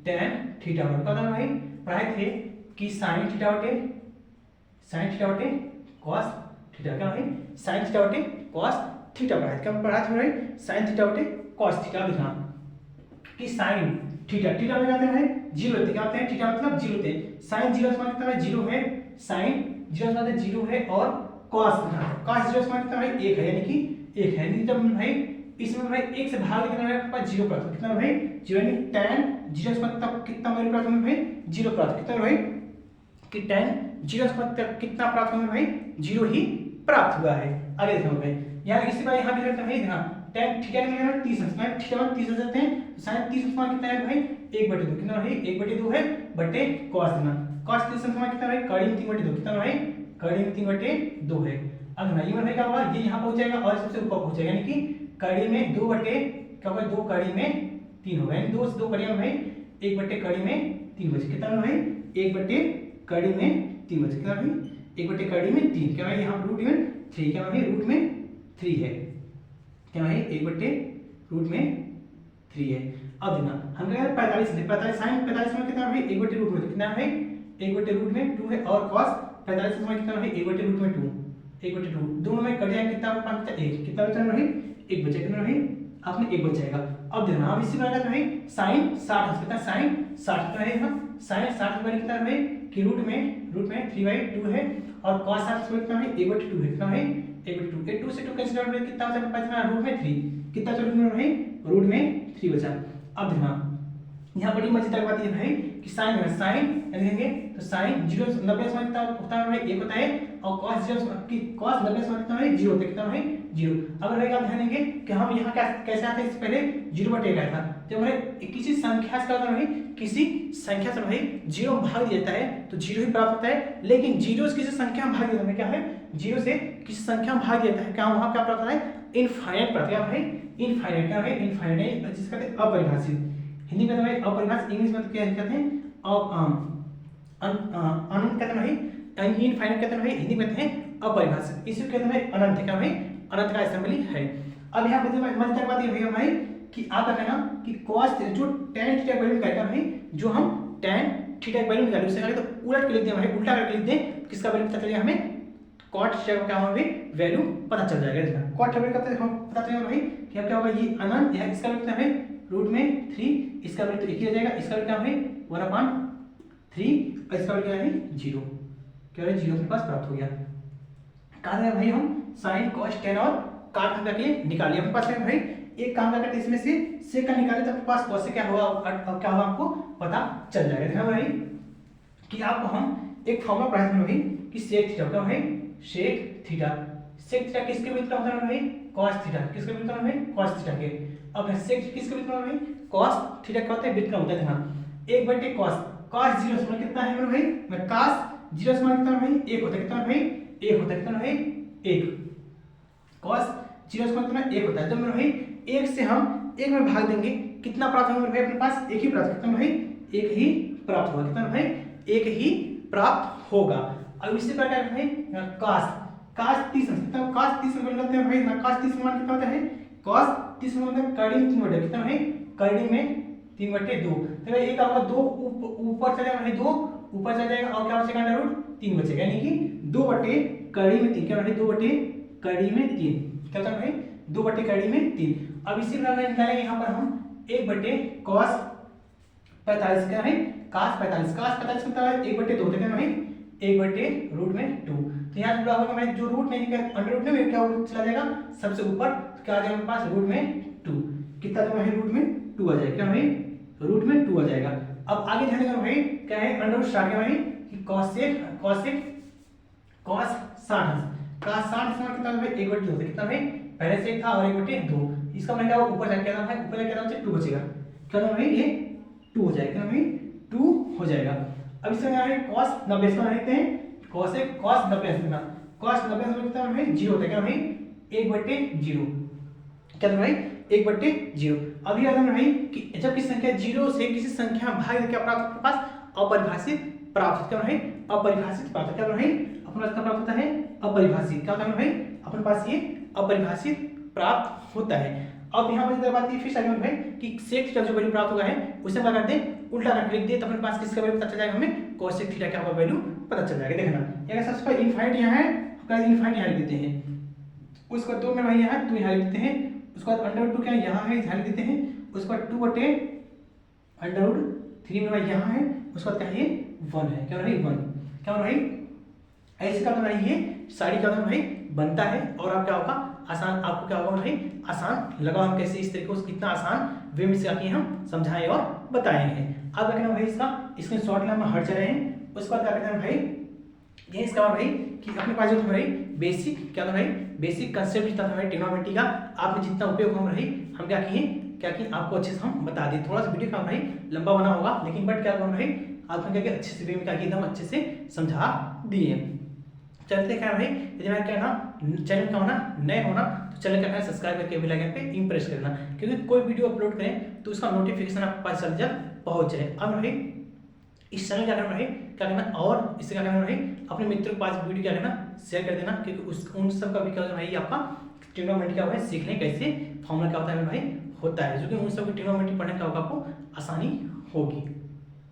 tan थीटा क्या था भाई पढ़ाए थे कि sin थीटा बटे cos थीटा क्या भाई sin थीटा बटे cos थीटा पढ़ाए, क्या पढ़ा था भाई sin थीटा बटे cos थीटा। लिखना कि sin थीटा में क्या है 0 होते, क्या होते हैं थीटा मतलब 0 होते, sin 0 समान कितना है 0 है, sin 0 समान 0 है, और cos 0 समान कितना है 1 है, यानी कि 1 है। नहीं जब भाई इसमें भाई 1 से भाग कितना है आपका 0 प्राप्त, कितना भाई 0 यानी tan 0 मतलब कितना वैल्यू प्राप्त होगा भाई 0 प्राप्त, कितना भाई कि tan 0 मतलब कितना प्राप्त होगा भाई 0 ही प्राप्त हुआ है। आगे देखो भाई यहाँ इसी बार यहाँ भी रहता है ध्यान tan थीटा का 30 है, थीटा में 30 देते हैं, sin 30 समान कितना है भाई 1/2, कितना भाई 1/2 है बटे cos देना, cos 30 समान कितना भाई कड़ी 3/2, कितना भाई कड़ी 3/2 है। अब ना ये भाई क्या होगा ये यहाँ पहुंच जाएगा और सबसे ऊपर पहुंच जाएगा, यानी कि कड़ी में 2 बटे क्या होगा 2 कड़ी में 3 होगा, यानी 2 से 2 कड़ी में भाई 1 बटे कड़ी में 3 बचे, कितना भाई 1 बटे कड़ी में 3 बचे, कितना भाई 1 बटे कड़ी में 3, क्या भाई यहाँ रूट में 3, क्या भाई रूट में 3 है, क्या भाई 1 बटे रूट में 3 है। अब देखना हम क्या 45 sin 45 में कितना भाई 1 बटे रूट में कितना है 1 बटे रूट में 2 है, और cos 45 में कितना भाई 1 बटे रूट में 2, 1/2 दोनों में कट जाएगा कितना पांच 1, कितना बचा भाई 1 बचा, कितना भाई आपने 1 बचाएगा। अब देखना अब इसी प्रकार भाई sin 60 कितना sin 60 कितना है हम sin 60 में कितना भाई कि रूट में 3/2 है, और cos 60 में कितना है 1/2 है, कितना है 1/2 ये 2 से 2 कैंसिल आउट कितना बचा बचना रूट में 3, कितना बचा रूट में भाई रूट में 3 बचा। अब देखना यहाँ बड़ी मजेदार बात ये भाई कि साइन लिखेंगे तो साइन 0 90 समान कितना होता है भाई 1 होता है, और cos 0 की cos 90 समान कितना है 0 होता है, कितना है 0। अगर भाई आप ध्यान देंगे कि हम यहाँ कैसे आते हैं इससे पहले 0/1 आया था, जब हमारे किसी संख्या से क्या भाई किसी संख्या से भाई 0 भाग दिया जाता है तो 0 ही प्राप्त होता है, लेकिन 0 से किसी संख्या में भाग दिया जाता है क्या है 0 से किसी संख्या में भाग दिया जाता है क्या वहाँ क्या प्राप्त होता है इनफाइनाइट प्राप्त क्या भाई इनफाइनाइट, क्या है इनफाइनाइट जिसका कहते हैं अपरिभाषित, हिंदी में तो भाई अपरिभाषित, इंग्लिश में तो क्या कहते हैं अनंत कहते हैं भाई इनफाइनाइट कहते हैं भाई हिंदी में कहते हैं अपरिभाषित, इसी के हमें अनंत है, क्या भाई अनंत का असेंबली है। अब यहाँ पे मजेदार बात ये हुई भाई कि आप क्या कहना कि cos जो tan थीटा वैल्यू निकालेगा भाई, जो हम tan थीटा की वैल्यू निकाले उससे क्या तो उलट के लिख दें भाई, उल्टा करके लिख दें, किसका वैल्यू पता चलेगा हमें cot थीटा का क्या हमें वैल्यू पता चल जाएगा। देखना cot थीटा का हम पता चलेगा भाई कि अब क्या होगा, ये अनंत है, इसका वैल्यू कितना है रूट में 3, इसका वैल्यू तो 1 ही रह जाएगा, इसका वैल्यू क्या है 1/3 और इसका वैल्यू क्या है 0, क्या है 0 अपने पास प्राप्त हो गया। कहा है भाई हम sin cos tan और cot हम करके निकालिए, अपने पास है भाई एक काम करके इसमें से sec का निकाले तो अपने पास cos से क्या होगा, अब क्या होगा आपको पता चल जाएगा। देखना भाई कि आपको हम एक फॉर्मूला पढ़ाए थे भाई कि sec थीटा क्या है sec थीटा, sec थीटा किसके विपरीत होता है भाई cos थीटा, किसके विपरीत होता है भाई cos थीटा के। अब sec किसके विपरीत होता है भाई cos थीटा का होता है विपरीत होता है। देखना 1/cos, cos 0 समान कितना है मेरे भाई, मैं cos 0 समान कितना है भाई 1 होता है, कितना है भाई 1 होता है, कितना है भाई 1, cos 0 समान कितना 1 होता है। जब मेरे भाई 1 से हम 1 में भाग देंगे कितना प्राप्त होगा मेरे भाई, अपने पास 1 ही प्राप्त, कितना भाई 1 ही प्राप्त होगा, कितना भाई 1 ही प्राप्त होगा। अब इसी प्रकार भाई cos 30 कितना, cos 30 में करते हैं भाई ना, cos 30 मान कितना होता है, cos 30 में मतलब कड़ी में 3 बटे, कितना भाई कड़ी में 3/2, तो भाई एक आपका 2 ऊपर चला जाएगा भाई, 2 ऊपर चला जाएगा और क्या बचेगा अंडर रूट 3 बचेगा, यानी कि 2 बटे कड़ी में 3, क्या भाई 2 बटे कड़ी में 3, क्या होता है भाई 2 बटे कड़ी में 3। अब इसी प्रकार निकालेंगे यहाँ पर हम 1/cos 45, क्या है cos 45 कितना है 1/2 होता है भाई 1/√2, तो यहाँ जुड़ा होगा भाई जो रूट नहीं अंडर रूट में क्या चला जाएगा सबसे ऊपर, तो क्या आ जाएगा हमारे पास रूट में 2, कितना जो है रूट में 2 आ जाएगा, क्या भाई रूट में 2 आ जाएगा। अब आगे ध्यान देना भाई क्या है अंडर रूट स्टार्ट है भाई कि cos 60 समान कितना भाई 1/2 होता है, कितना भाई पहले से था और 1/2, इसका मतलब क्या होगा ऊपर जाके क्या भाई ऊपर जाके क्या 2 बचेगा, क्या भाई ये 2 हो जाएगा, क्या भाई 2 हो जाएगा। अब इसमें क्या है cos 90 समान लिखते हैं, cos 90 कितना, cos 90 समान कितना भाई 0 होता है, क्या भाई 1/0, क्या था भाई 1/0। अभी याद है भाई कि जब किसी संख्या 0 से किसी संख्या भाग क्या प्राप्त होता है पास अपरिभाषित प्राप्त, क्या भाई अपरिभाषित प्राप्त, क्या भाई अपने पास क्या प्राप्त होता है अपरिभाषित, क्या होता है भाई अपने पास ये अपरिभाषित प्राप्त होता है। अब यहाँ पर बात ये फिर से भाई कि sec थीटा जो वैल्यू प्राप्त होगा है उसे हम क्या करते हैं उल्टा करके लिख दे, तो अपने पास किसका वैल्यू पता चल जाएगा, हमें cos sec थीटा क्या होगा वैल्यू पता चल जाएगा। देखना अगर सबसे पहले इनफाइनाइट यहाँ है तो इनफाइनाइट यहाँ लिख देते हैं, उसके बाद 2 में भाई यहाँ 2 यहाँ लिख देते हैं, उसके बाद अंडर 2 क्या यहाँ है यहाँ लिख देते हैं, उसके बाद 2/√3 में भाई यहाँ है, उसके बाद क्या है 1 है, क्या भाई 1, क्या भाई ऐसे का भाई ये सारी का भाई बनता है। और आप क्या होगा आसान, आपको क्या होगा भाई आसान लगा, हम कैसे इस तरीके से कितना आसान वे में से आके हम समझाएं और बताए हैं। अब क्या कहना भाई इसका स्क्रीनशॉट लेना हम हट चले हैं, उसके बाद क्या कहते हैं भाई ये इसका भाई कि अपने पास जो था भाई बेसिक क्या था भाई बेसिक कंसेप्ट जितना था भाई ट्रिग्नोमेट्री का, आपने जितना उपयोग हम रही हम क्या किए आपको अच्छे से हम बता दिए। थोड़ा सा वीडियो का भाई लंबा बना होगा लेकिन बट क्या भाई आपने क्या अच्छे से वे में क्या किया हम अच्छे से समझा दिए। चलते क्या भाई यदि मैं क्या ना चैनल का होना नए होना तो चैनल का सब्सक्राइब करके बेल आइकन पे इम्प्रेस करना, क्योंकि कोई वीडियो अपलोड करें तो उसका नोटिफिकेशन आपके पास जल्द पहुंच जाए। अब भाई इस चैनल क्या करना भाई क्या करना और इससे क्या करना भाई अपने मित्रों के पास वीडियो क्या करना शेयर कर देना, क्योंकि उस उन सब का भी क्या भाई आपका ट्रिग्नोमेट्री क्या है सीखने कैसे फॉर्मूला क्या होता है भाई होता है, जो कि उन सब ट्रिग्नोमेट्री पढ़ने का आपको आसानी होगी।